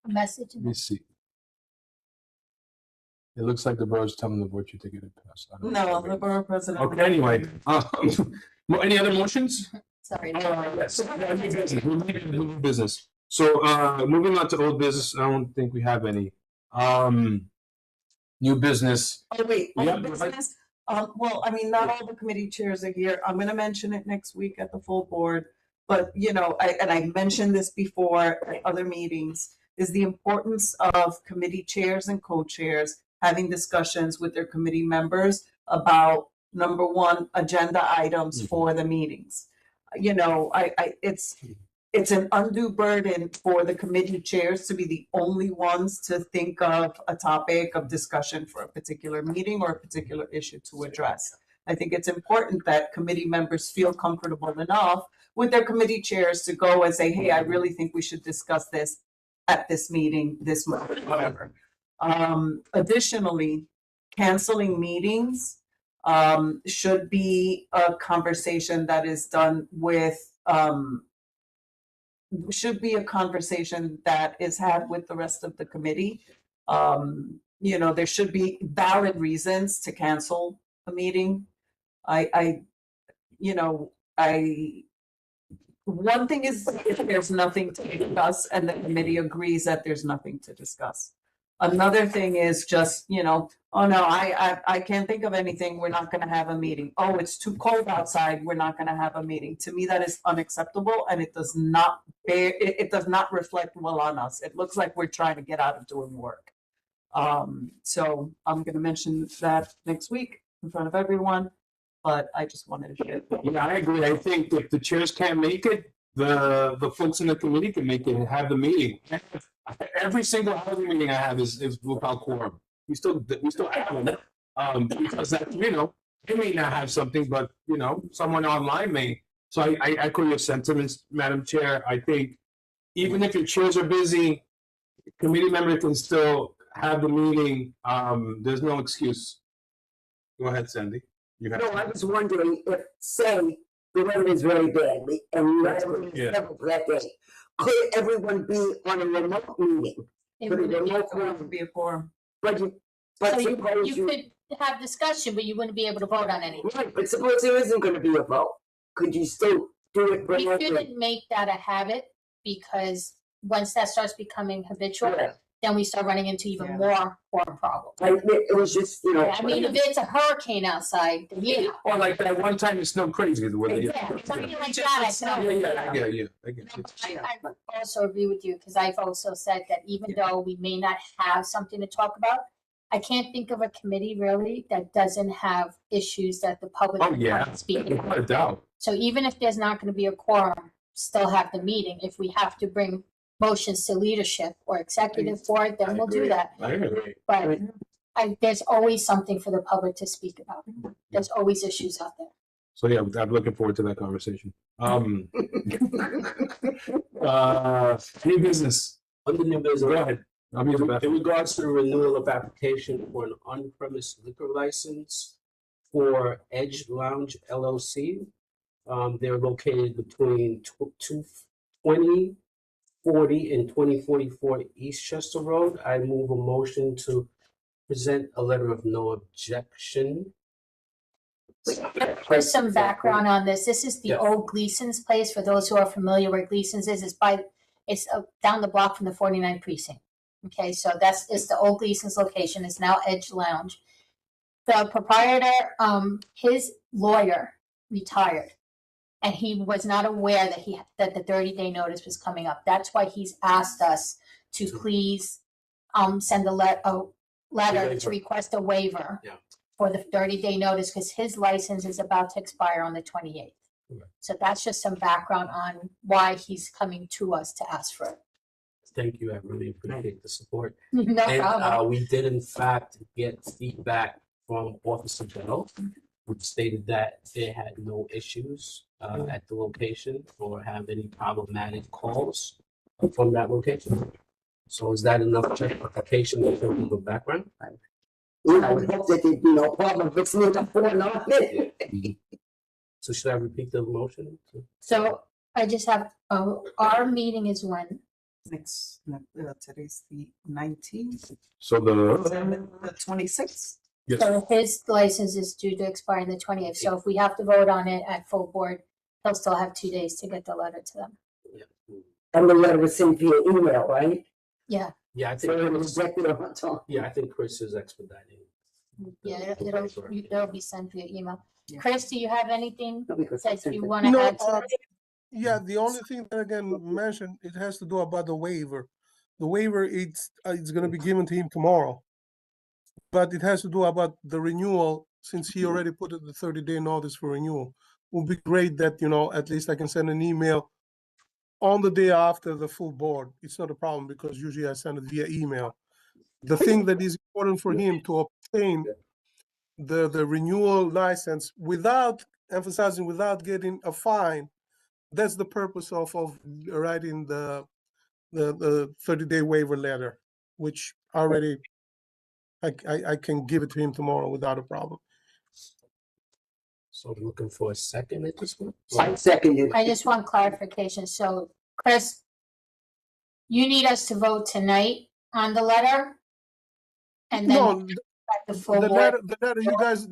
Message.
Let me see. It looks like the borough's telling the board to get it passed. I don't know.
No, the borough president.
Okay, anyway, any other motions?
Sorry.
Yes. New business. So, moving on to old business, I don't think we have any. New business.
Oh, wait,
Yeah,
old
go ahead.
business? Well, I mean, not all the committee chairs are here. I'm gonna mention it next week at the full board. But, I mentioned this before at other meetings, is the importance of committee chairs and co-chairs having discussions with their committee members about, number one, agenda items for the meetings. It's an undue burden for the committee chairs to be the only ones to think of a topic of discussion for a particular meeting or a particular issue to address. I think it's important that committee members feel comfortable enough with their committee chairs to go and say, hey, I really think we should discuss this at this meeting, this month, whatever. Additionally, canceling meetings should be a conversation that is done with, should be a conversation that is had with the rest of the committee. There should be valid reasons to cancel a meeting. One thing is if there's nothing to discuss and the committee agrees that there's nothing to discuss. Another thing is just, oh no, I can't think of anything, we're not gonna have a meeting. Oh, it's too cold outside, we're not gonna have a meeting. To me, that is unacceptable and it does not reflect well on us. It looks like we're trying to get out of doing work. So I'm gonna mention that next week in front of everyone, but I just wanted to share.
Yeah, I agree. I think if the chairs can't make it, the folks in the committee can make it and have the meeting. Every single housing meeting I have is without quorum. We still have them. Because that, you know, they may not have something, but you know, someone online may. So I echo your sentiments, Madam Chair. I think even if your chairs are busy, committee member can still have the meeting. There's no excuse. Go ahead, Sandy. You got
No, I was wondering if, say, the weather is very badly and you have
Yeah.
scheduled for that day, could everyone be on a remote meeting?
It
Could a
wouldn't be a
remote
quorum.
It would be a quorum.
But you,
So
but suppose
you could have discussion, but you wouldn't be able to vote on anything.
right, but suppose there isn't gonna be a vote, could you still do it
We
remotely?
shouldn't make that a habit, because once that starts becoming habitual,
Yeah.
then we start running into even
Yeah.
more quorum problems.
It was just, you know.
I mean, if it's a hurricane outside, then yeah.
Or like that one time it snowed crazy. The weather.
Yeah, something like that, I know.
Yeah, I get it.
I also agree with you, because I've also said that even though we may not have something to talk about, I can't think of a committee really that doesn't have issues that the public
Oh,
can
yeah.
come speak
Without a
about.
doubt.
So even if there's not gonna be a quorum, still have the meeting. If we have to bring motions to leadership or executive board, then we'll do that.
I agree.
But there's always something for the public to speak about. There's always issues out there.
So yeah, I'm looking forward to that conversation. New business.
Under new business.
Go ahead. I'll be the best.
In regards to the renewal of application for an on-premise liquor license for Edge Lounge LLC. They're located between 2040 and 2044 East Chester Road. I move a motion to present a letter of no objection.
For some background on this, this is the
Yeah.
old Gleason's place. For those who are familiar where Gleason's is, it's down the block from the 49 precinct. Okay, so it's the old Gleason's location. It's now Edge Lounge. The proprietor, his lawyer retired, and he was not aware that the 30-day notice was coming up. That's why he's asked us to please send a letter to
Waiver.
request a waiver
Yeah.
for the 30-day notice, because his license is about to expire on the 28th.
Okay.
So that's just some background on why he's coming to us to ask for it.
Thank you, I really appreciate the support.
No
And
problem.
we did in fact get feedback from Officer Bell, which stated that they had no issues at the location or have any problematic calls from that location. So is that enough justification in terms of background?
I would hope that there'd be no problem if it's near the four north.
So should I repeat the motion?
So I just have, our meeting is when?
Today's the 19th,
So the
the 26th.
yes.
So his license is due to expire on the 28th. So if we have to vote on it at full board, he'll still have 2 days to get the letter to them.
And the letter was sent via email, right?
Yeah,
Yeah, I
So
think,
it was rejected on time.
yeah, I think Chris is expediting.
yeah, it'll be sent via email.
Yeah.
Chris, do you have anything
Because
that you want to
No,
add to it?
yeah, the only thing that again mentioned, it has to do about the waiver. The waiver, it's gonna be given to him tomorrow. But it has to do about the renewal, since he already put it the 30-day notice for renewal. Would be great that, at least I can send an email on the day after the full board. It's not a problem because usually I send it via email. The thing that is important for him to obtain the renewal license without emphasizing, without getting a fine, that's the purpose of writing the 30-day waiver letter, which already I can give it to him tomorrow without a problem.
So I'm looking for a second at this point.
I seconded.
I just want clarification. So, Chris, you need us to vote tonight on the letter? And then
No,
at the full
the
board?
letter, you guys,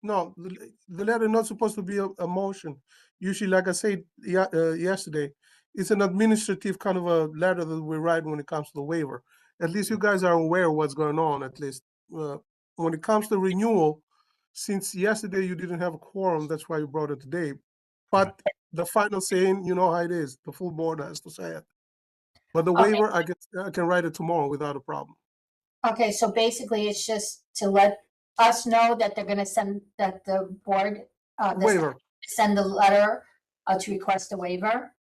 no, the letter not supposed to be a motion. Usually, like I said yesterday, it's an administrative kind of a letter that we write when it comes to the waiver. At least you guys are aware of what's going on, at least. When it comes to renewal, since yesterday you didn't have a quorum, that's why you brought it today. But the final saying, you know how it is, the full board has to say it. But the
Okay.
waiver, I can write it tomorrow without a problem.
Okay, so basically it's just to let us know that they're gonna send, that the board,
Waiver.
send the letter, to request a waiver.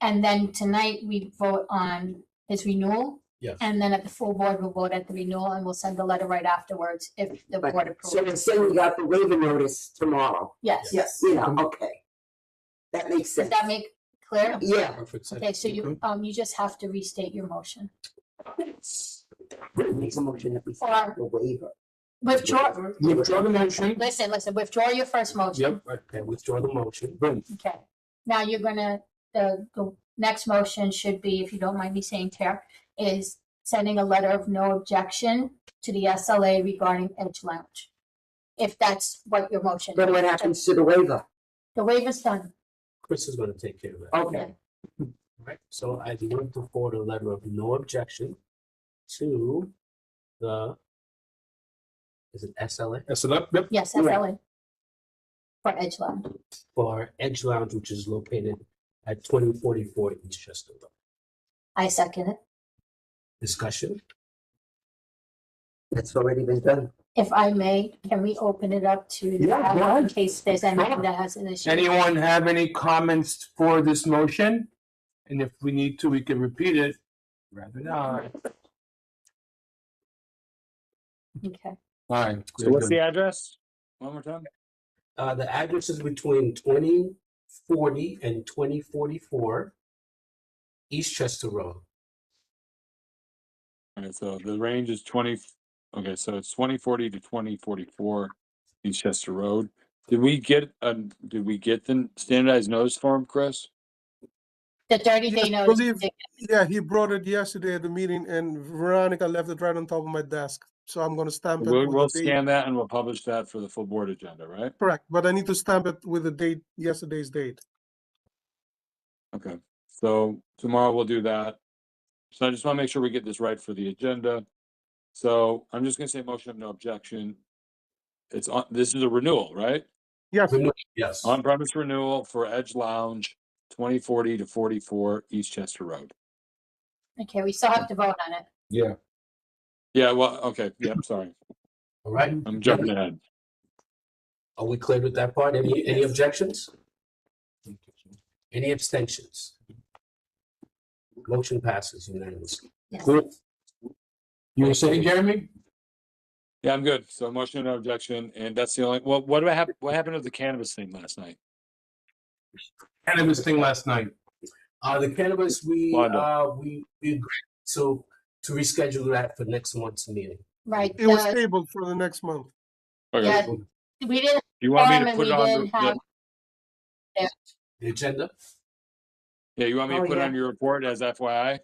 And then tonight we vote on his renewal.
Yes.
And then at the full board, we'll vote at the renewal and we'll send the letter right afterwards if the board
Right. So they're
approves.
saying we got the waiver notice tomorrow.
Yes.
Yes.
Yeah, okay. That makes
Does
sense.
that make clear?
Yeah.
Perfect sense.
Okay, so you just have to restate your motion.
Makes a motion that we
Or-
sign the waiver.
Withdraw,
Withdraw the motion.
listen, withdraw your first motion.
Yep.
Okay, withdraw the motion.
Boom.
Okay, now you're gonna, the next motion should be, if you don't mind me saying, Chair, is sending a letter of no objection to the SLA regarding Edge Lounge. If that's what your motion.
Then what happens to the waiver?
The waiver's done.
Chris is gonna take care of that.
Okay.
Right, so I move to forward a letter of no objection to the, is it SLA?
That's it up. Yep.
Yes,
Right.
SLA. For Edge Lounge.
For Edge Lounge, which is located at 2044 East Chester Road.
I second it.
Discussion?
That's already been done.
If I may, can we open it up to the
Yeah, go
public
ahead.
in case there's anyone that has an issue?
Anyone have any comments for this motion? And if we need to, we can repeat it. Rather not.
Okay,
All right.
So what's the address? One more time?
The address is between 2040 and 2044 East Chester Road.
Okay, so the range is 20, okay, so it's 2040 to 2044 East Chester Road. Did we get the standardized notice form, Chris?
the 30-day
Yes,
notice.
believe- Yeah, he brought it yesterday at the meeting and Veronica left it right on top of my desk. So I'm gonna stamp it.
We'll
with the date.
scan that and we'll publish that for the full board agenda, right?
Correct, but I need to stamp it with the date, yesterday's date.
Okay, so tomorrow we'll do that. So I just want to make sure we get this right for the agenda. So I'm just gonna say motion of no objection. It's on, this is a renewal, right?
Yes,
Yes.
On premise renewal for Edge Lounge, 2040 to 44 East Chester Road.
Okay, we still have to vote on it.
Yeah.
Yeah, well, okay, yeah, I'm sorry.
All right,
I'm jumping ahead.
are we clear with that part? Any objections? Any abstentions? Motion passes unanimously.
Yes.
Cool. You were saying, Jeremy?
Yeah, I'm good. So motion no objection, and that's the only, well, what happened to the cannabis thing last night?
Cannabis thing last night.
The cannabis, we
Wanda.
we agreed so to reschedule that for next month's meeting.
Right,
it was
the-
tabled for the next month.
Okay,
yeah,
do
we didn't,
you want me
form
to
and
put
we
it on
didn't have-
The agenda?
yeah, you want me to
Oh,
put it
yeah.
on your report as FYI?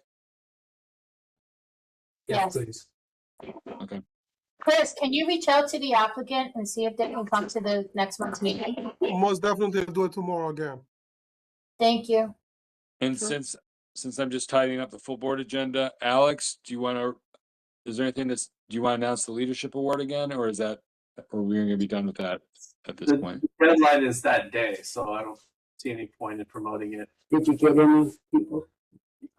Yes.
Please.
Chris, can you reach out to the applicant and see if they can come to the next month's meeting?
Most definitely do it tomorrow again.
Thank you.
And
Sure.
since I'm just tidying up the full board agenda, Alex, is there anything do you want to announce the leadership award again, or is that, or we're gonna be done with that at this
The
point?
deadline is that day, so I don't see any point in promoting it.
Did you get any people?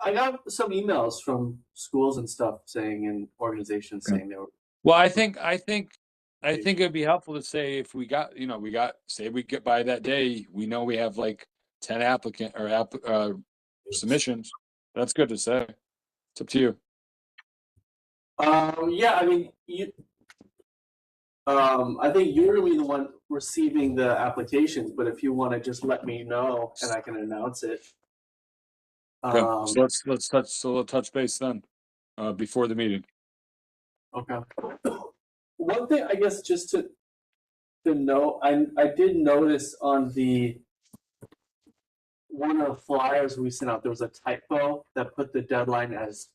I got some emails from schools and stuff saying, and organizations
Okay.
saying they were.
Well, I think it'd be helpful to say if say we get by that day, we know we have like 10 submissions. That's good to say. It's up to you.
Yeah, I mean, I think you're gonna be the one receiving the applications, but if you want to just let me know and I can announce it.
Okay, so we'll touch base then, before the meeting.
Okay. One thing, I guess, just to note, I did notice on one of the flyers we sent out, there was a typo that put the deadline as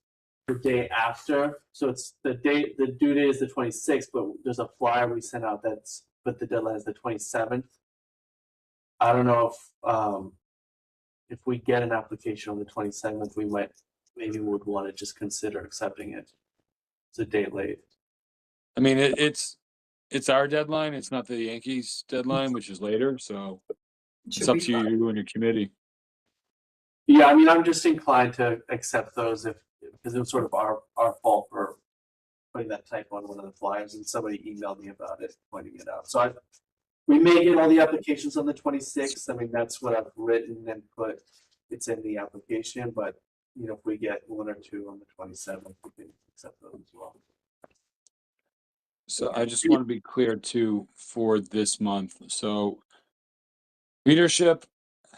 the day after. So it's the due date is the 26th, but there's a flyer we sent out that's put the deadline as the 27th. I don't know if we get an application on the 27th, we maybe would want to just consider accepting it. It's a day late.
I mean, it's our deadline. It's not the Yankees deadline, which is later. So it's
Should
up
be
to
fine.
you and your committee.
Yeah, I mean, I'm just inclined to accept those because it was sort of our fault for putting that typo on one of the flyers, and somebody emailed me about it, pointing it out. So we may get all the applications on the 26th. I mean, that's what I've written and put. It's in the application, but you know, if we get one or two on the 27th, we can accept those as well.
So I just want to be clear too for this month. So leadership,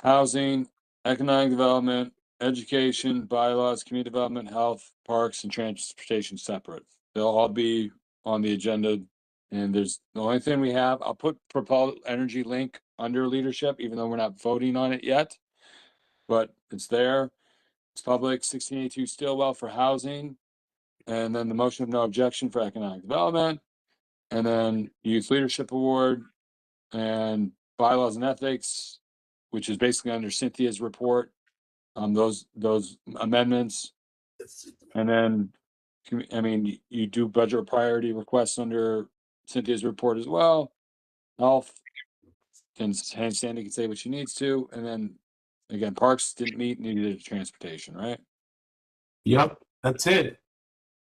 housing, economic development, education, bylaws, community development, health, parks, and transportation separate. They'll all be on the agenda. And there's the only thing we have, I'll put Propel Energy link under leadership, even though we're not voting on it yet. But it's there. It's public, 1682 Stillwell for housing. And then the motion of no objection for economic development. And then Youth Leadership Award and Bylaws and Ethics, which is basically under Cynthia's report. Those amendments. And then, I mean, you do budget priority requests under Cynthia's report as well. Health, and Sandy can say what she needs to. And then, again, Parks didn't meet, needed transportation, right?
Yep, that's it.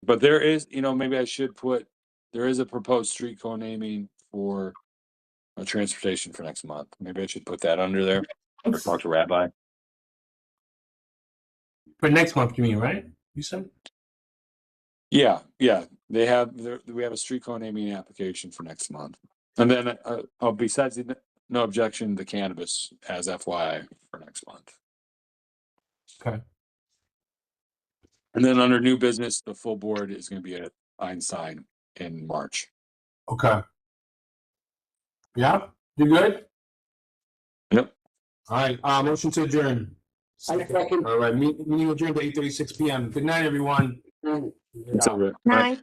But there is, you know, maybe I should put, there is a proposed street co-naming for transportation for next month. Maybe I should put that under there. Or talk to Rabbi.
For next month, you mean, right? You said?
Yeah, they have, we have a street co-naming application for next month. And then, besides the no objection, the cannabis as FYI for next month.
Okay.
And then under new business, the full board is going to be at Einstein in March.
Okay. Yeah, you good?
Yep.
All right, motion to adjourn.
I second.
All right, meeting adjourned at 8:36 PM. Good night, everyone.
It's over.
Nine.